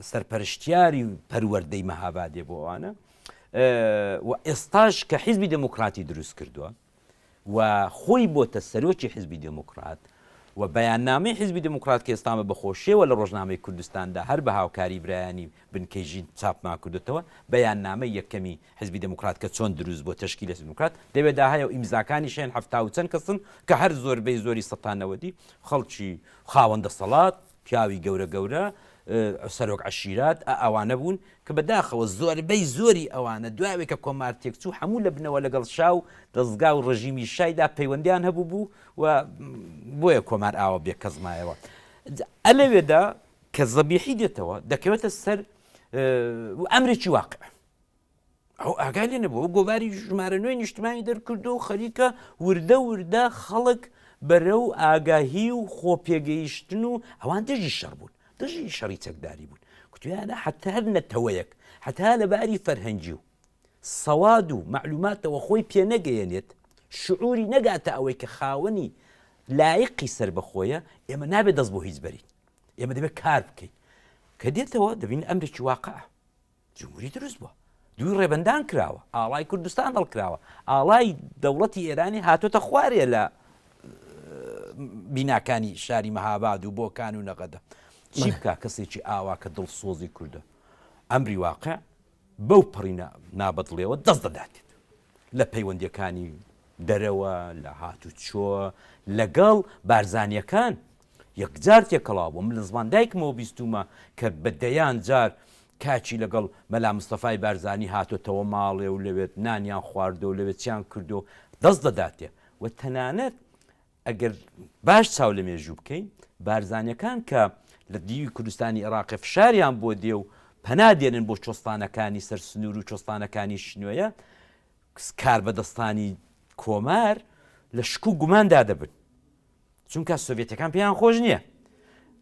سەرپەرشتیاری پەروەردەی مەهابادێ بۆ ئەوانە و ئێستاش کە حیزبی دموکراتی دروست کردووە و خۆی بۆتە سەرۆکی حیزبی دموکرات و بەیاننامەی حیزبی دموکرات کە ئێستامە بەخۆشیەوە لە ڕۆژنامەی کوردستاندا هەر بە هاوکاری برایانی بنکەیژی چاپمان کردوتەوە بەیاننامەی یەکەمی حیزبی دموکرات کە چۆن دروست بۆ تەشکیل حیزبی دموکرات دەوێت داهەیە و ئیمزاکانی شێن 70 کەسن کە هەر زۆربەی زۆری سەتانەوەدی خەڵکی خاوەندە سەڵات پیاوی گەورە گەورە سەرۆک عەشیرات ئەوانە بوون کە بەداخەوە زۆربەی زۆری ئەوانە دوایەوەی کە کۆمار تێکچوو هەموو لە بنەوە لەگەڵ شاو دەستگا و ڕژیمی شایدا پەیوەندیان هەبوو بوو و بۆیە کۆمار ئاوە بێ کەزمایەوە ئەلەوێدا کە زەبیحی دێتەوە دەکەوێتە سەر ئەمرێکی واقع ئەو ئاگای لێ نەبوو گۆڤاری ژمارە نوێی نیشتمانی دەرکردو و خەریکە وردە وردە خەڵک بەرەو ئاگاهی و خۆپێگەیشتن و ئەوان دژی شەڕ بوون دژی شەڕی چەکداری بوون کوتیانە حتا هەر نەتەوەیەک حتا لەباری فەرهەنگی و سەواد و معلوماتەوە خۆی پێ نەگەیەنێت شعوری نەگاتە ئەوەی کە خاوەنی لایقی سەر بەخۆیە ئێمە نابێت دەست بۆ هیچ بەرین ئێمە دەبێت کار بکەین کە دێتەوە دەبین ئەمرێکی واقع جمهوری دروست بووە دوی ڕێبەندان کراوە ئاڵای کوردستان هەڵکراوە ئاڵای دەوڵەتی ئێرانی هاتۆتە خوارێ لە بیناکانی شاری مەهاباد و بۆکان و نەقەدە چی بکە کەسێکی ئاوا کە دڵسۆزی کوردە ئەمری واقع بەو پڕی نابەدڵێەوە دەست دەداتێت لە پەیوەندیەکانی دەرەوە لە هاتوچۆ لەگەڵ بارزانیەکان یەکجار تێکەڵاو بوو من لە زمان دایکمەوە بیستومە کە بەدەیان جار کاچی لەگەڵ مەلا مستەفای بارزانی هاتۆتەوە ماڵێ و لەوێت نانیان خواردە و لەوێت چیان کردو دەست دەداتێ و تەنانەت ئەگەر باش چاو لە مێژوو بکەین بارزانیەکان کە لە دیوی کوردستانی عێراقی فشاریان بۆ دێ و پەنادێنن بۆ چۆستانەکانی سەر سنوور و چۆستانەکانی شنوۆیە کار بەدەستانی کۆمار لە شک و گوماندا دەبن چونکە سۆڤێتەکان پێیان خۆش نییە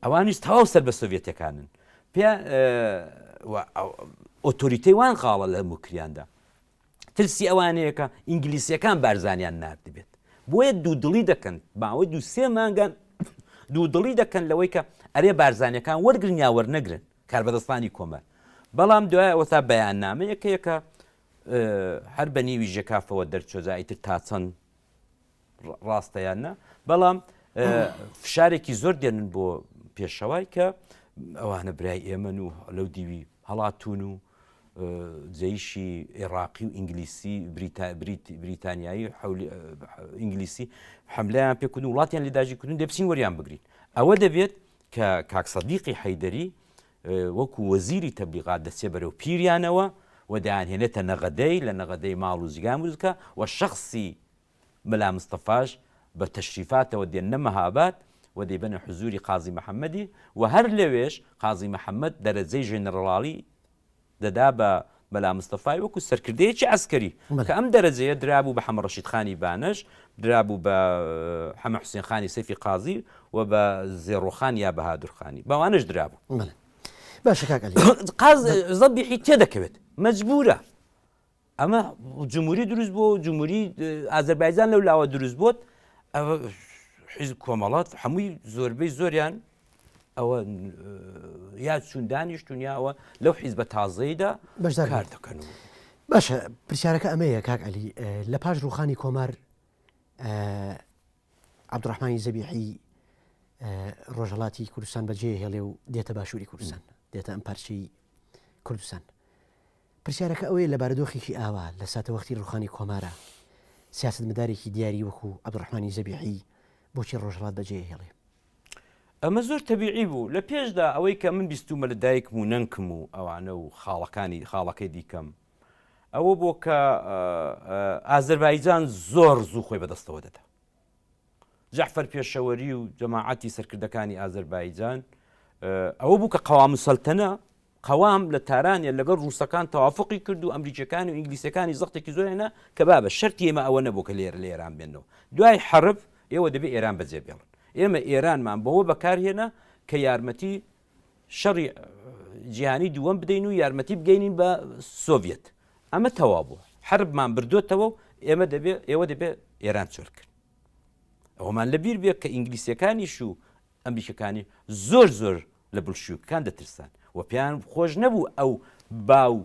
ئەوانیش تەواو سەر بە سۆڤێتەکانن پێ ئۆتۆریتەی وان خاڵە لە مکریاندا ترسی ئەوانەیەکە ئینگلیسیەکان بارزانیان نردبێت بۆیە دوودڵی دەکەن باوەی دو سێ مانگەن دوودڵی دەکەن لەوەی کە ئەرێ بارزانیەکان وەرگرن یا وەرنەگرن کاربەدەستانی کۆمەر بەڵام دوایەوە تا بەیاننامە یەکەیەکە هەر بە نیوی ژێکافەوە دەرچۆزاییتر تا چەند ڕاستەیانە بەڵام فشارێکی زۆر دێنن بۆ پێشەوای کە ئەوانە برای ئێمن و لەو دیوی هەڵاتون و جەیشی عێراقی و ئینگلیسی بریتانیایی ئینگلیسی حملەیان پێکردن وڵاتیان لێداژی کردن دەبچین وەریان بگرین ئەوە دەبێت کە کاکسەدیقی حەیدەری وەکو وەزیری تەبلیغات دەچێ بەرەو پیریانەوە و دەیانهێنێتە نەغەدەی لە نەغەدەی ماڵ و زیگان بزکە و شخصی مەلا مستەفاش بە تەشریفاتەوە دێنە مەهاباد و دەیبەنە حزوری قازی محەممەدی و هەر لەوێش قازی محەممەد دەرەجەی ژێنەڕاڵی دەدا بە مەلا مستەفای وەکو سەرکردەیەکی ئەسکەری کە ئەم دەرەجەیە درابوو بە حەمە ڕەشیدخانی بانەش درابوو بە حەمە حوسێنخانی سەیفی قازی و بە زێڕۆخان یا بەهادورخانی بەوانش درابوو باشە کاک عەلی زەبیحی تێدەکەوێت مەجبورە ئەمە جمهوری دروست بۆ جمهوری ئازەربایجان لەو لاوە دروست بۆت ئەوە حیزب کۆمەڵات هەمووی زۆربەی زۆریان ئەوە یا چون دانیشتونیاوە لەو حیزبە تازەیدا کار دەکەن باشە پرسیارەکە ئەمەیە کاک عەلی لە پاش ڕوخانی کۆمار عەبدوڕەحمانی زەبیحی ڕۆژهەڵاتی کوردستان بەجێ هێڵێ و دێتە باشووری کوردستان دێتە ئەم پارچەی کوردستان پرسیارەکە ئەوەیە لە بارودۆخێکی ئاوا لە ساتەوەختی ڕوخانی کۆمارە سیاسەتمەدارێکی دیاری وەکو عەبدوڕەحمانی زەبیحی بۆچی ڕۆژهەڵات بەجێ هێڵێ ئەمە زۆر تەبیعی بوو لە پێشدا ئەوەی کە من بیستومە لە دایکم و نەنکم و ئەوانە و خاڵەکەی دیکەم ئەوە بۆ کە ئازەربایجان زۆر زوو خۆی بەدەستەوە دەدا جەعفەر پێشەوەری و جەماعەتی سەرکردەکانی ئازەربایجان ئەوە بوو کە قەوام سەلتەنە قەوام لە تارانیە لەگەڵ ڕووسەکان تەوافقی کرد و ئەمریکیەکانی و ئینگلیسەکانی زەختێکی زۆرێنە کە بابە شەرتی ئێمە ئەوە نەبوو کە لێرە لە ئێران بێنەوە دوای حەرب ئێوە دەبێت ئێران بەجێ بێڵن ئێمە ئێرانمان بەوە بەکارهێنا کە یارمەتی شەڕی جیهانی دووەم بدەین و یارمەتی بگەینین بە سۆڤێت ئەمە تەواو بووە حەربمان بردوێتەوە و ئێوە دەبێت ئێران چۆر کرد ئەومان لەبیر بێت کە ئینگلیسیەکانیش و ئەمریکەکانی زۆر لە بڵشویەکان دەترسان و پێیان خۆش نەبوو ئەو باو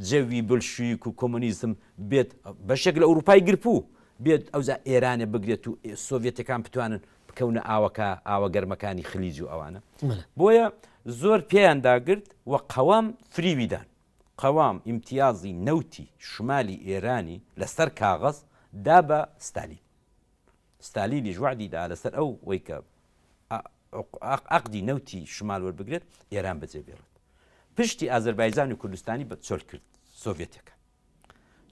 جەوی بڵشویک و کۆمۆنیزم بێت بەشێک لە ئەوروپای گرپوو بێت ئەوزا ئێرانە بگرێت و سۆڤێتەکان بتوانن بکەونە ئاوە گەرمەکانی خلیج و ئەوانە بۆیە زۆر پێیان داگرت و قەوام فریویدان قەوام ئیمتیازی نەوتی شمالی ئێرانی لەسەر کاغەز دا بە ستالینیش وعدیدا لەسەر ئەو وەی کە عەقدی نەوتی شمال وەربگرێت ئێران بەجێ بێڵێت پشتی ئازەربایجان و کوردستانی بە چۆل کرد سۆڤێتەکە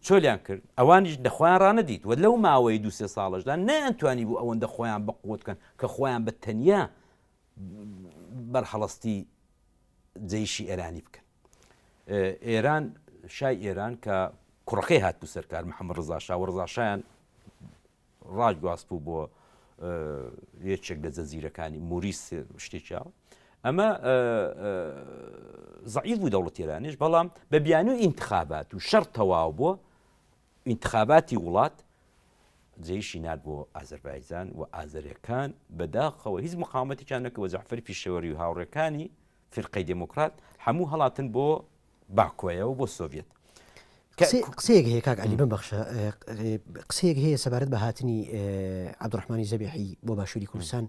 چۆلیان کرد ئەوانیش دەخۆیان ڕانەدیت و لەو ماوەی دو سێ ساڵەشدا نەیانتوانی بوو ئەوەندە خۆیان بەقوت بکەن کە خۆیان بە تەنیا بەرهەڵەستی جەیشی ئێرانی بکەن ئێران شای ئێران کە کوڕەکەی هات بوو سەرکار محەممەد ڕزا شا و ڕزا شایان ڕاجگواست بوو بۆ یەکێک لە جەزیرەکانی موریس شتێکیاوە ئەمە زەعیف بوو دەوڵەتی ئێرانیش بەڵام بە بیانوی ئینتخابات و شەڕ تەواو بووە ئینتخاباتی وڵات جێیشی نات بۆ ئازەربایجان و ئازەریەکان بەداخەوە هیچ مقاومەتێکیان نەکەوە جەعفەر پیشەوەری و هاوڕێکانی فرقەی دموکرات هەموو هەڵاتن بۆ باکوۆیەوە بۆ سۆڤێت قسەیەک هەیە کاک عەلی ببەخشە قسەیەک هەیە سەبارەت بە هاتنی عەبدوڕەحمانی زەبیحی بۆ باشووری کوردستان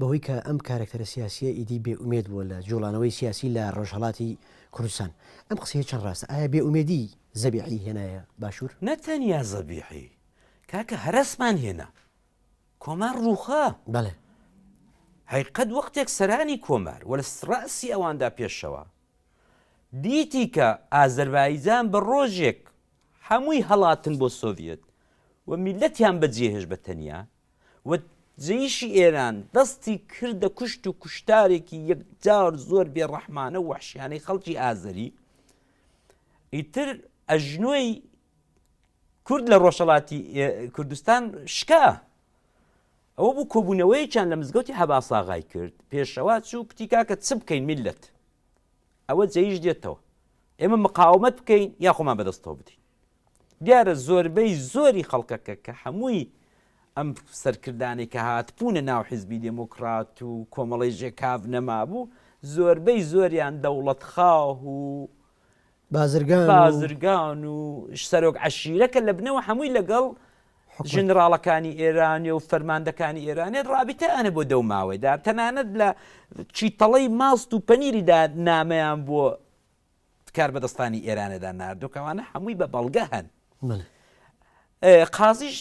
بەهۆی کە ئەم کارکتەرە سیاسیە ئیدی بێئومێد بووە لە جوڵانەوەی سیاسی لە ڕۆژهەڵاتی کوردستان ئەم قسەیە چەند ڕاستە ئایا بێئومێدی زەبیحی هێنایە باشوور نەتەنیا زەبیحی کاکە هەرسمان هێنا کۆمار ڕووخا بەڵێ هەیقەت وەختێک سەرانی کۆمار وە لە ڕاسی ئەواندا پێشەوە دیتی کە ئازەربایجان بە ڕۆژێک هەمووی هەڵاتن بۆ سۆڤێت و میلەتیان بەجێهێش بە تەنیا و جەیشی ئێران دەستی کردە کوشت و کوشتارێکی یەکجار زۆر بێڕەحمانە و وەحشیانەی خەڵکی ئازەری ئیتر ئەژنۆی کورد لە ڕۆژهەڵاتی کوردستان شکا ئەوە بوو کۆبوونەوەیەکیان لە مزگەوتی هەباساغای کرد پێشەوا چوو کتی کاکە چ بکەین میلەت ئەوە جەیش دێتەوە ئێمە مقاومەت بکەین یا خۆمان بەدەستەوە بدەین دیارە زۆربەی زۆری خەڵکەکە کە هەمووی ئەم سەرکردانی کە هاتبوونە ناو حیزبی دموکرات و کۆمەڵی ژێکاو نەمابوو زۆربەی زۆریان دەوڵەتخواه و بازرگان و سەرۆک عەشیرەکە لە بنەوە هەمووی لەگەڵ ژنراڵەکانی ئێرانی و فەرماندەکانی ئێرانێت ڕابتەیانە بۆ دەو ماوەیدا تەنانەت لە چیتەڵەی ماست و پەنیریدا نامەیان بۆ کار بەدەستانی ئێرانەدا ناردووکەوانە هەمووی بە بەڵگە هەن قازیش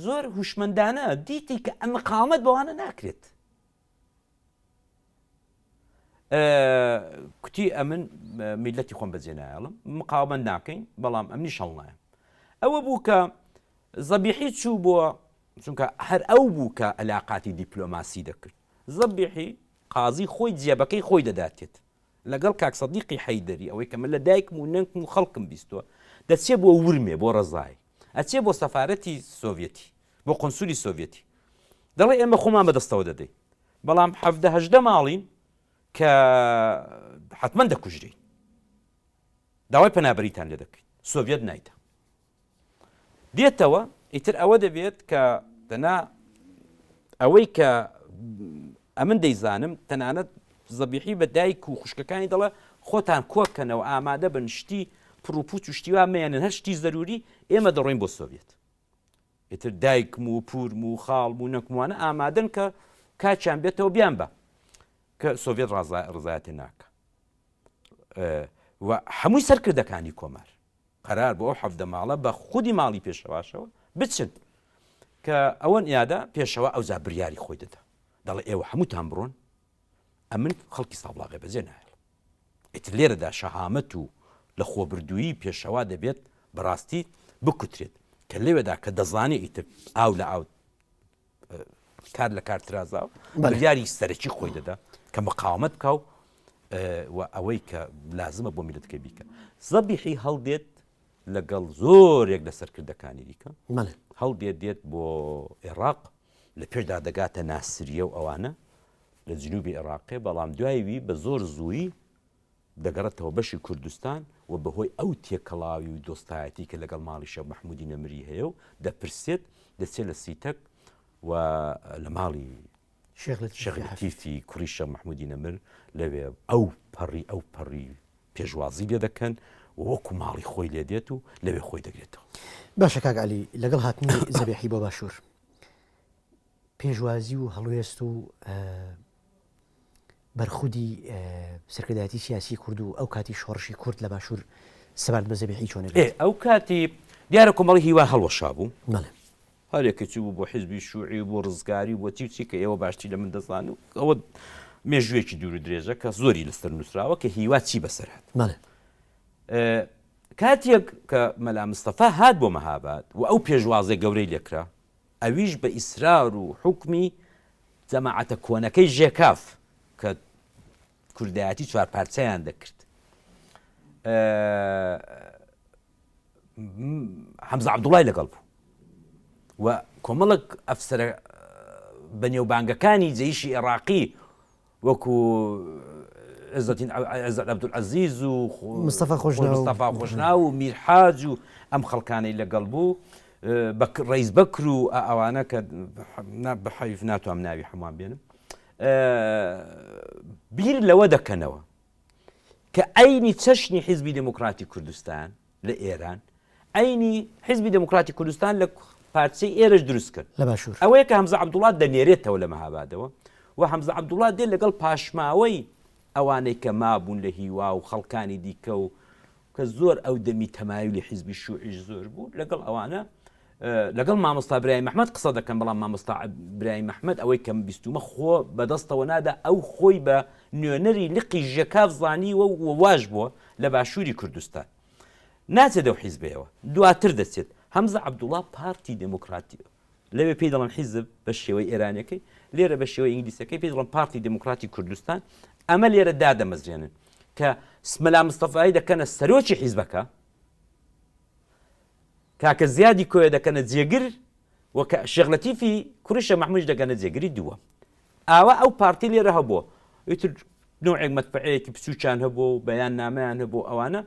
زۆر هوشمەندانە دیتی کە ئەم مقاومەت بەوانە ناکرێت کوتی ئەمن میلەتی خۆم بەجێ نایڵم مقاومەت ناکەین بەڵام ئەمنی شەڵ نایە ئەوە بوو کە زەبیحی چوو بۆ چونکە هەر ئەو بوو کە علاقاتی دیپلۆماسی دەکرد زەبیحی قازی خۆی جێبەکەی خۆی دەداتێت لەگەڵ کاک سەدیقی حەیدەری ئەوەی کە من لە دایکم و نەنکم و خەڵکم بیستووە دەچێت بۆ ورمێ بۆ ڕەزای ئەچێ بۆ سەفارەتی سۆڤێتی بۆ قۆنسولی سۆڤێتی دەڵێ ئێمە خۆمان بەدەستەوە دەدەین بەڵام 17 ماڵین کە حتمما دەکوژرین داوای پەنابەریتان لێ دەکەین سۆڤێت نایدا دێتەوە ئیتر ئەوە دەبێت کە دەنا ئەوەی کە ئەمن دەیزانم تەنانەت زەبیحی بە دایک و خوشکەکانی دەڵێ خۆتان کۆکەنەوە ئامادە بن شتی پڕوپوچ و شتیوا مێنن هەر شتی زەروری ئێمە دەڕۆین بۆ سۆڤێت ئیتر دایکم و پورم و خاڵم و نەکموانە ئامادەن کە کاچیان بێتەوە بیان بە کە سۆڤێت ڕزایەتی ناکە و هەمووی سەرکردەکانی کۆمار قەرار بۆ ئەو 17 ماڵە بە خودی ماڵی پێشەواشەوە بچن کە ئەوەن یادا پێشەوە ئەوزا بریاری خۆی دەدا دەڵێ ئێوە هەمووتان بڕۆن ئەمن خەڵکی سابڵاغێ بەجێ نایڵ ئیتر لێرەدا شەهامەت و لە خۆبردووی پێشەوا دەبێت بەڕاستی بکوترێت کە لێوێدا کە دەزانێت ئیتر ئاو لە ئاو کار لە کارترازاوە بریاری سەرەکی خۆی دەدا کە مقاومەت بکە و ئەوەی کە لازمە بۆ میلەتەکەی بیکە زەبیحی هەڵدێت لەگەڵ زۆرێک لە سەرکردەکانی دیکە هەڵدێت دێت بۆ عێراق لە پێشدا دەگاتە ناسریە و ئەوانە لە جنوبی عێراقی بەڵام دوایوی بە زۆر زووی دەگەڕێتەوە بەشی کوردستان و بەهۆی ئەو تێکەڵاوی و دۆستایەتی کە لەگەڵ ماڵی شەو مەحموودی نەمری هەیە و دەپرسێت دەچێت لە سیتەک و لە ماڵی شێخلەتیفی کوڕی شەو مەحموودی نەمر لەوێ ئەو پەڕی پێشوازی لێ دەکەن وەکو ماڵی خۆی لێ دێت و لەوێ خۆی دەگرێتەوە باشە کاک عەلی لەگەڵ هاتنی زەبیحی بۆ باشوور پێشوازی و هەڵوێست و بەرخودی سەرکردایەتی سیاسی کورد و ئەو کاتی شۆڕشی کورد لە باشوور سەبارەت بە زەبیحی چۆنە ئەو کاتی دیارە کۆمەڵی هیوا هەڵوەشا بوو هەرێکێکی بوو بۆ حیزبی شووعی بۆ ڕزگاری بۆ چی کە ئێوە باشتی لە من دەزان و ئەوە مێژوێکی دوور و درێژە کە زۆری لەسەر نووسراوە کە هیوا چی بەسەرهات کاتێک کە مەلا مستەفا هات بۆ مەهاباد و ئەو پێشوازەی گەورەی لێکرا ئەویش بە ئیسرار و حکمی جەماعەتە کۆنەکەی ژێکاف کە کوردایەتی چوار پارچەیان دەکرد حەمزە عەبدوڵای لەگەڵ بوو و کۆمەڵک ئەفسەرە بەنێوبانگەکانی جەیشی عێراقی وەکو عەزەت عەبدولعەزیز و مستەفا خۆشناو و میرحاج و ئەم خەڵکانەی لەگەڵ بوو ڕیس بەکر و ئەوانە کە بە حەیف ناتوانم ناوی هەمووان بێنم بیر لەوە دەکەنەوە کە ئەینی چەشنی حیزبی دموکراتی کوردستان لە ئێران ئەینی حیزبی دموکراتی کوردستان لە پارچەی ئێرەش دروست کرد لە باشوور ئەوەیە کە حەمزە عەبدوڵا دەنێرێتەوە لە مەهابادەوە و حەمزە عەبدوڵا دێت لەگەڵ پاشماوەی ئەوانەی کە مابوون لە هیوا و خەڵکانی دیکە و کە زۆر ئەو دەمی تەمایلی حیزبی شووعیش زۆر بوو لەگەڵ ئەوانە لەگەڵ مامۆستا برای مەحمەد قسە دەکەم بەڵام مامۆستا برای مەحمەد ئەوەی کەم بیستومە خۆ بەدەستەوە نادا ئەو خۆی بە نوێنەری لقی ژێکاف زانیوە و واژ بووە لە باشووری کوردستان ناچێت دەو حیزبەوە دواتر دەچێت حەمزە عەبدوڵا پارتی دموکراتی لەوێ پێی دەڵێن حیزب بە شێوەی ئێرانیەکەی لێرە بە شێوەی ئینگلیسەکەی پێی دەڵێن پارتی دموکراتی کوردستان ئەمە لێرە دادەمەزرێنن کە مەلا مستەفایی دەکەنە سەرۆکی حیزبەکە کاکە زیادی کۆیە دەکەنە جێگر و کە شێخلەتیفی کوڕی شەو مەحموودیش دەکەنە جێگری دووە ئاوا ئەو پارتی لێرە هەبووە ئیتر نوعێک مەتبعەیەکی پسوچان هەبوو بەیان نامەیان هەبوو ئەوانە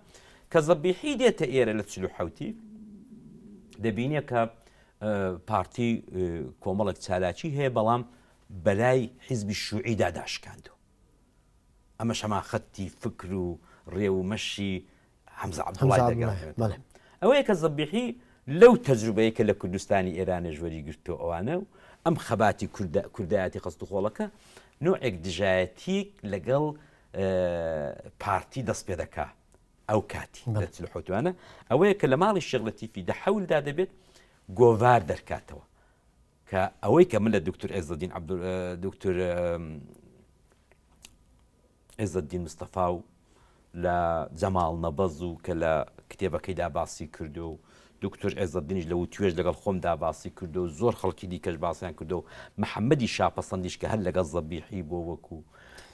کە زەبیحی دێتە ئێرە لە 40 دەبینێ کە پارتی کۆمەڵک چالاکی هەیە بەڵام بەلای حیزبی شوعیدا داشکاندو ئەمە شەما خەتی فکر و ڕێ و مەشی حەمزە عەبدوڵای دەگەڕێت ئەوەیە کە زەبیحی لەو تەجروبەیە کە لە کوردستانی ئێرانە ژوەری گرتو ئەوانە و ئەم خەباتی کوردایەتی خەست و خۆڵەکە نوعێک دژایەتی لەگەڵ پارتی دەست پێ دەکا ئەو کاتی لەحوتوانە ئەوەیە کە لە ماڵی شێخ لەتیفی دەحەولدا دەبێت گۆڤار دەرکاتەوە کە ئەوەی کە من لە دکتۆر عێزەدین دکتۆر عێزەدین مستەفا و لە جەماڵ نەبەز و کە لە کتێبەکەیدا باسی کردو و دکتۆر عێزەدینیش لە توێژ لەگەڵ خۆمدا باسی کردو و زۆر خەڵکی دیکەش باسییان کردو و محەممەدی شاپەسەندیش کە هەر لەگەڵ زەبیحی بۆ وەکو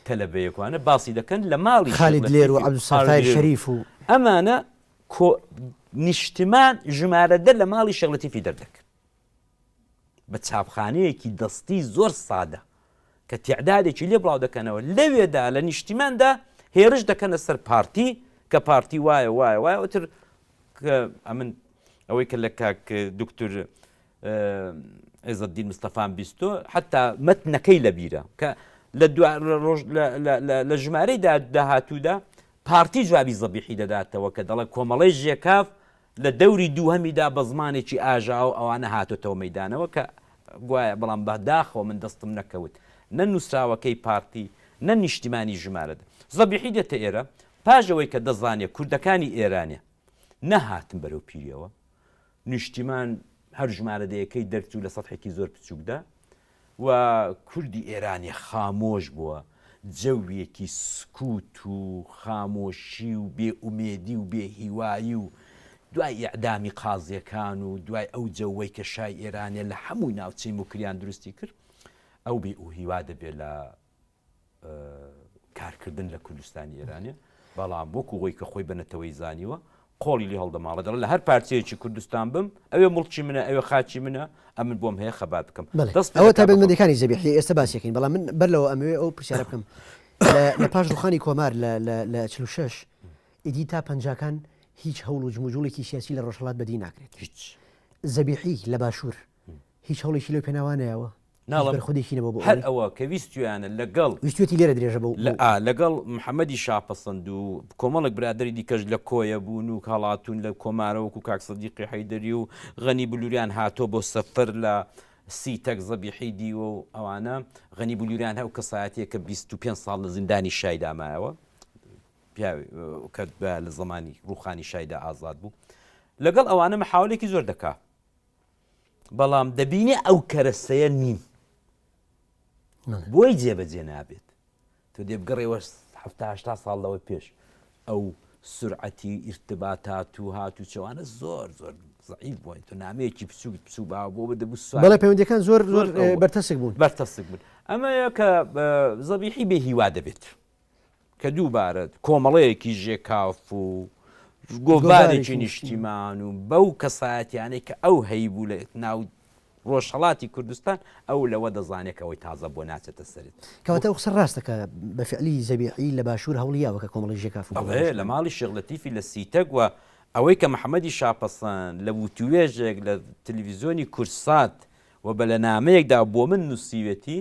تەلەبەیەکوانە باسی دەکەن لە ماڵی خالید لێر و عەبدولسەتار شەریف و ئەمانە نیشتمان ژمارەدە لە ماڵی شێخ لەتیفی دەردەکرد بە چاپخانەیەکی دەستی زۆر سادە کە تیعدادێکی لێ بڵاو دەکەنەوە لەوێدا لە نیشتیماندا هێرش دەکەنە سەر پارتی کە پارتی وایە وتر ئەمن ئەوەی کە لە کاک دکتۆر عێزەدین مستەفام بیستۆ حتا مەتنەکەی لە بیرە کە لە ژمارەی داهاتوودا پارتی جوابی زەبیحی دەداتەوە کە دەڵێ کۆمەڵەی ژێکاف لە دەوری دووهەمیدا بە زمانێکی ئاژا و ئەوانە هاتوتەوە مەیدانەوە کە گوایە بەڵام بەداخەوە من دەستم نەکەوت نە نووسراوەکەی پارتی نە نیشتیمانی ژمارەدا زەبیحی دێتە ئێرە پاژەوەی کە دەزانێت کوردەکانی ئێرانێ نەهاتن بەرەو پیرەوە نیشتیمان هەر ژمارەدەیەکەی دەرچوو لە سەدحێکی زۆر بچووکدا و کوردی ئێرانی خامۆش بووە جەویەکی سکوت و خامۆشی و بێئومێدی و بێهیوایی و دوای ئەعدامی قازیەکان و دوای ئەو جەوەی کە شای ئێرانێ لە هەمووی ناوچەی موکریان دروستی کرد ئەو بێئوهیوا دەبێت لە کارکردن لە کوردستانی ئێرانێ بەڵام وەکو خۆی کە خۆی بنەتەوەی زانیوە قۆڵی لی هەڵدەماڵە دەڵێت لە هەر پارچەیەکی کوردستان بم ئەوێ مڵکی منە ئەوێ خاچی منە ئەمن بۆم هەیە خەبات بکەم ئەوە تابەتمەندەکانی زەبیحی ئێستا باسیەکەین بەڵام من بەرلەوە ئەمەوێ ئەو پرسیارە بکەم لە پاش ڕوخانی کۆمار لە 46 ئیدی تا پەنجاکان هیچ هەوڵ و جموجوڵێکی سیاسی لە ڕۆژهەڵات بەدی ناکرێت هیچ زەبیحی لە باشوور هیچ هەوڵێکی لەو پێناوانەیەوە خودێکی نەبوو بۆ هەر ئەوە کە ویستویانە لەگەڵ ویستێتی لێرە درێژە بوو لەگەڵ محەممەدی شاپەسەند و کۆمەڵک برادری دیکەش لە کۆیە بوون و کاڵاتون لە کۆمارەوەکو کاک سەدیقی حەیدەری و غەنی بلووریان هاتۆ بۆ سەفەر لە سیتەک زەبیحی دیوە و ئەوانە غەنی بلووریان هەو کەسایەتەیە کە 25 ساڵ لە زیندانی شایدامایەوە کە لە زمانی ڕوخانی شایدا ئازاد بوو لەگەڵ ئەوانە محاولێکی زۆر دەکا بەڵام دەبینێ ئەو کەرەسەیە نین بۆی جێبەجێ نابێت تۆ دێبگەڕێوە 70 ساڵەوەی پێش ئەو سورعەتی ئیرتباتات و هات و چێوانە زۆر زۆر زەعیف بووین تۆ نامەیەکی بچووک بچوو باوە بۆ بەدەبوو سوال بەڵێ پەیوەندیەکان زۆر زۆر بەرتەسک بوون ئەمەیە کە زەبیحی بێهیوا دەبێت کە دووبارە کۆمەڵەیەکی ژێکاف و گۆڤارێکی نیشتیمان و بەو کەسایەتیانەی کە ئەو هەیبوو لە ناو ڕۆژهەڵاتی کوردستان ئەو لەوە دەزانێت ئەوەی تازە بۆ ناچێتە سەرت کەواتە قسە ڕاستەکە بە فعلی زەبیحی لە باشوور هەوڵیاوە کە کۆمەڵی ژێکاف لە ماڵی شێخ لەتیفی لە سیتەک وە ئەوەی کە محەممەدی شاپەسەند لە وتوێژێک لە تەلەڤیزیۆنی کورسات و بە لە نامەیەکدا بۆ من نووسیوێتی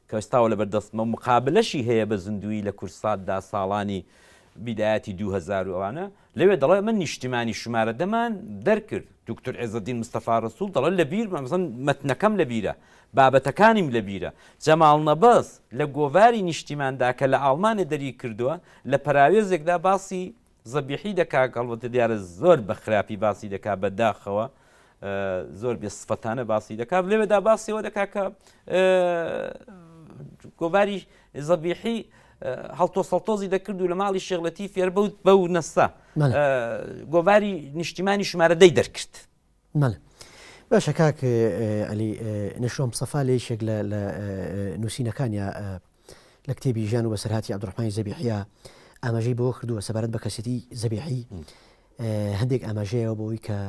کە ئێستاوە لە بەردەستمە مقابلەشی هەیە بە زیندوی لە کورساتدا ساڵانی بیدایەتی 2000 ئەوانە لەوێ دەڵێ من نیشتیمانی شمارە دەمان دەرکرد دکتۆر عێزەدین مستەفا ڕەسوول دەڵێ لە بیر مەسەڵەن مەتنەکەم لە بیرە بابەتەکانیم لە بیرە جەماڵ نەبەس لە گۆڤاری نیشتیماندا کە لە ئاڵمانە دەری کردووە لە پەراوێزێکدا باسی زەبیحی دەکا کەڵبەتە دیارە زۆر بە خراپی باسی دەکا بەداخەوە زۆر بێ سفەتانە باسی دەکات لەوێدا باسیەوە دەکا کە گۆڤاری زەبیحی هەڵتۆ سەڵتۆزی دەکرد و لە ماڵی شێخ لەتیفی فێر بەو نەستا گۆڤاری نیشتیمانی ژمارەدەی دەرکرد باشە کاک عەلی نەشۆم سەفا لە یەکێک لە نووسینەکانیا لە کتێبی ژیان و بەسەرهاتی عەبدوڕەحمانی زەبیحیە ئاماژەی بۆ کردووە سەبارەت بە کەسێتی زەبیحی هەندێک ئاماژەیەوە بۆی کە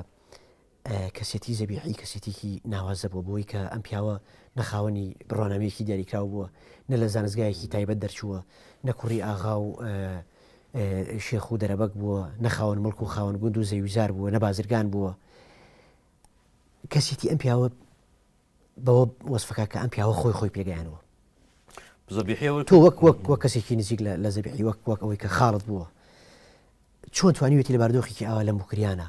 کەسێتی زەبیحی کەسێتێکی ناوازە بووە بۆی کە ئەم پیاوە نەخاوەنی بڕۆنامەیەکی دیاریکرااو بووە نە لە زانستگایەکی تایبەت دەرچووە نەکوڕی ئاغا و شێخ و دەرەبەک بووە نەخاون مڵک و خاوەن گوند و زەویزار بووە نە بازرگان بووە کەسێتی ئەم پیاوە بەوە وەسفەکە کە ئەم پیاوە خۆی پێگەیانەوە تۆ وەک کەسێکی نزیک لە زەبیحی وەک ئەوەی کە خاڵت بووە چۆن توانیوێتی لە باردۆخێکی ئاوا لەم بکریانە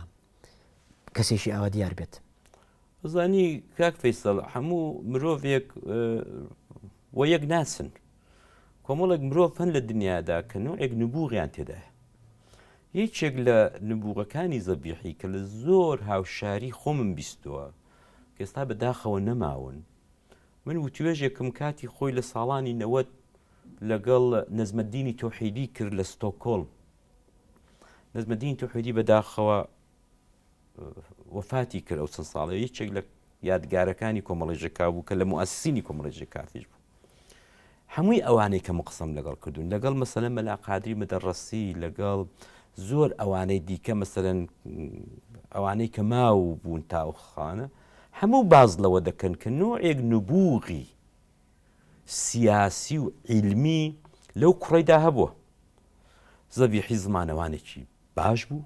کەسێکی ئاوا دیار بێت زانی کاک فەیسەڵ هەموو مرۆڤێک وە یەک ناسن کۆمەڵێک مرۆڤ هەن لە دنیادا کە نوعێک نبوغیان تێدایە هیچێک لە نبوغەکانی زەبیحی کە لە زۆر هاوشاری خۆمم بیستووە کە ئێستا بەداخەوە نەماون من وتوێژێکم کاتی خۆی لە ساڵانی 90 لەگەڵ نەزمەدینی تۆحیدی کرد لە ستۆکۆڵم نەزمەدینی تۆحیدی بەداخەوە وەفاتی کرد ئەو چەند ساڵە یەکێک لە یادگارەکانی کۆمەڵی ژەکا بوو کە لە موئەسسینی کۆمەڵی ژەکاتیش بوو هەمووی ئەوانەی کە قسەم لەگەڵ کردوون لەگەڵ مەسەلەن مەلا قادری مەدەڕەسی لەگەڵ زۆر ئەوانەی دیکە مەسەلەن ئەوانەی کە ماو بوون تاوخانە هەموو باز لەوە دەکەن کە نوعێک نبوغی سیاسی و عیلمی لەو کوڕەیدا هەبووە زەبیحی زمانەوانێکی باش بوو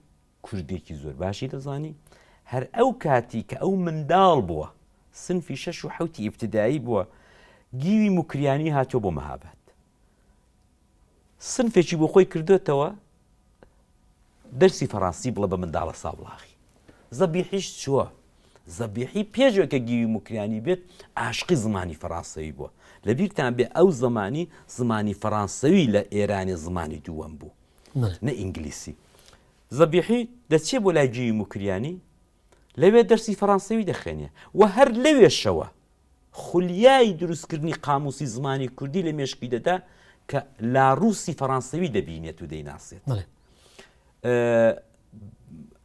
کوردێکی زۆر باشی دەزانی هەر ئەو کاتی کە ئەو منداڵ بووە سنفی 6 و 7 ئیبتدایی بووە گیوی مکریانی هاتۆ بۆ مەهابەت سنفێکی بۆ خۆی کردوێتەوە دەرسی فەڕانسی بڵە بە منداڵە سابڵاغی زەبیحیش چووە زەبیحی پێشوە کە گیوی مکریانی بێت عاشقی زمانی فەڕانسەوی بووە لەبیرتان بێ ئەو زمانی فەڕانسەوی لە ئێرانی زمانی دووەم بوو نە ئینگلیسی زەبیحی دەچێ بۆ لای گیوی مکریانی لەوێ دەرسی فەڕانسەوی دەخێنێ و هەر لەوێشەوە خولیای دروستکردنی قاموسی زمانی کوردی لە مێشکی دەدا کە لاڕووسی فەڕانسەوی دەبینێت و دەیناسێت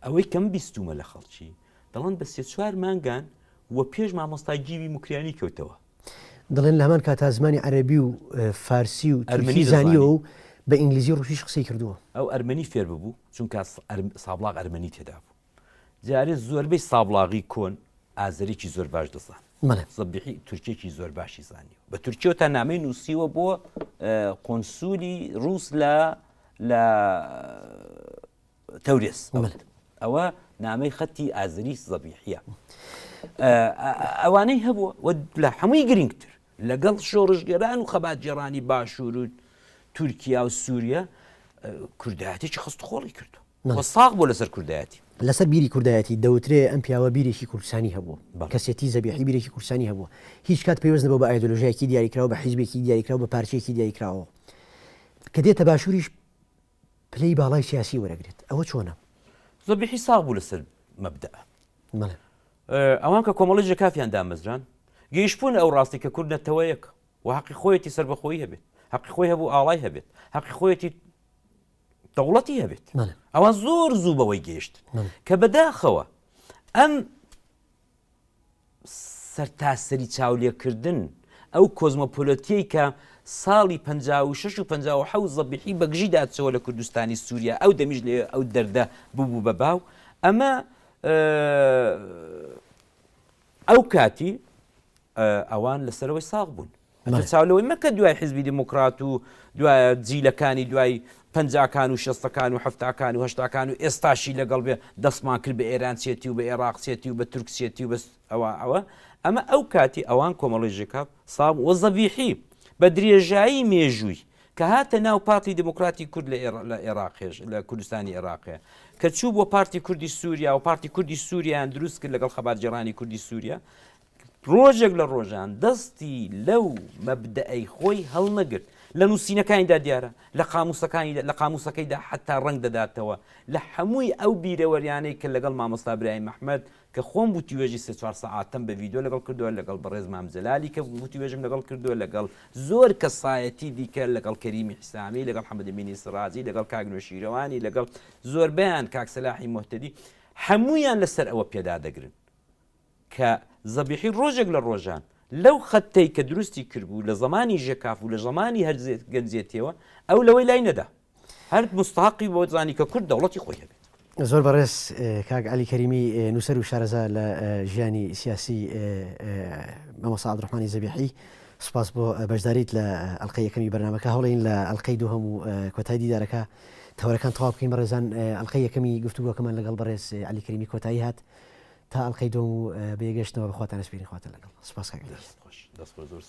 ئەوەی کەم بیستومە لە خەڵکی دەڵێن بە 3-4 مانگان و پێش مامۆستای گیوی مکریانی کەوتەوە دەڵێن لە هەمان کاتا زمانی عەرەبی و فارسی و تورکی زانیوە و بە ئینگلیزی ڕوشیش قسەی کردووە ئەو ئەرمەنی فێر ببوو چونکە سابڵاغ ئەرمەنی تێدا بوو جارێ زۆربەی سابڵاغی کۆن ئازەرێکی زۆر باش دەزان زەبیحی تورکێکی زۆر باشی زانیوە بە تورکیەوە تا نامەی نووسیوە بۆ قۆنسولی ڕووس لە تەورێس ئەوە نامەی خەتی ئازەری زەبیحیە ئەوانەی هەبووە لە هەمووی گرنگتر لەگەڵ شۆڕژگەران و خەباتجێڕانی باشوور و تورکیا و سووریا کوردایەتێکی خستخۆڵی کردو وە ساغ بۆ لەسەر کوردایەتی لەسەر بیری کوردایەتی دەوترێ ئەم پیاوە بیرێکی کوردستانی هەبوو کەسێتی زەبیحی بیرێکی کوردستانی هەبوو هیچ کات پێوەست نەبوو بە ئایدۆلۆژیایەکی دیاریکراوە بە حیزبێکی دیاریکراوە بە پارچەیەکی دیاریکراوە کە دێتە باشووریش پلەی باڵای سیاسی وەرەگرێت ئەوە چۆنە زەبیحی ساغ بوو لەسەر مەبدە ئەوان کە کۆمەڵی ژەکافیان دامەزران گەیشتبوون ئەو ڕاستی کە کورد نەتەوەیەک و حەقی خۆیەتی سەربەخۆیی هەبێت حەقی خۆی هەبوو ئاڵای هەبێت حەقی خۆیەتی دەوڵەتی هەبێت ئەوان زۆر زوو بەوەی گەیشت کە بەداخەوە ئەم سەرتاسەری چاولێکردن ئەو کۆزمۆپۆلۆتیەی کە ساڵی 56 و 57 زەبیحی بەگژی داچەوە لە کوردستانی سووریا ئەو دەمیش لێ ئەو دەردە ببوو بە باو ئەمە ئەو کاتی ئەوان لەسەرەوەی ساغ بوون چاولەوەی مەکە دوای حیزبی دموکرات و دوای جیلەکانی دوای 50کان و 60کان و 70کان و 80کان و ئێستاشی لەگەڵ بێ دەستمان کرد بە ئێرانچێتی و بە عێراقچێتی و بە تورکچێتی و بەس ئەوە ئەمە ئەو کاتی ئەوان کۆمەڵی ژێکاف سام وە زەبیحی بە درێژایی مێژووی کە هاتە ناو پارتی دموکراتی کورد لە عێراقێش لە کوردستانی عێراقەیە کە چوو بۆ پارتی کوردی سووریا و پارتی کوردی سووریان دروست کرد لەگەڵ خەباتجێڕانی کوردی سووریا ڕۆژێک لە ڕۆژان دەستی لەو مەبدەئەی خۆی هەڵنەگرت لە نووسینەکانیدا دیارە لە قاموسەکەیدا حتا ڕنگ دەداتەوە لە هەمووی ئەو بیرەوەریانەی کە لەگەڵ مامۆستا برای مححمەد کە خۆم بوتیوێژی 3-4 سەعاتەم بە ڤیدۆ لەگەڵ کردووە لەگەڵ بەڕێز مامجەلالی کە بوتیوێژم لەگەڵ کردووە لەگەڵ زۆر کەسایەتی دیکە لەگەڵ کەریمی حسامی لەگەڵ حەمەد ئەمینی سڕاجی لەگەڵ کاک نوێشیرەوانی لەگەڵ زۆربیان کاک سەلاحی مۆحتەدی هەموویان لەسەر ئەوە پێدا دەگرن کە زەبیحی ڕۆژێک لە ڕۆژان لەو خەتەی کە دروستی کردبوو لە زمانی ژێکاف و لە زمانی هەرگەنجێتیەوە ئەو لەوەی لای نەدا هەر مستحقی بۆ زانی کە کورد دەوڵەتی خۆی هەبێت زۆر بەڕێز کاک علی کەریمی نووسەر و شارەزا لە ژیانی سیاسی مەمەستا عەبدوڕەحمانی زەبیحی سوپاس بۆ بەشداریت لە ئەڵقەی یەکەمی بەرنامەکە هەوڵین لە ئەڵقەی دووهەم و کۆتایی دیدارەکە تەوەرەکان تەواو بکەین بەڕێزان ئەڵقەی یەکەمی گفتوگۆکەمان لەگەڵ بەڕێز علی کەریمی کۆتایی هات تا ئەڵقەی دووەم و بێگەشتنەوە بەخواتان سپێرین خواتە لەگەڵ سوپاس کاک علی. دەست بۆ زۆر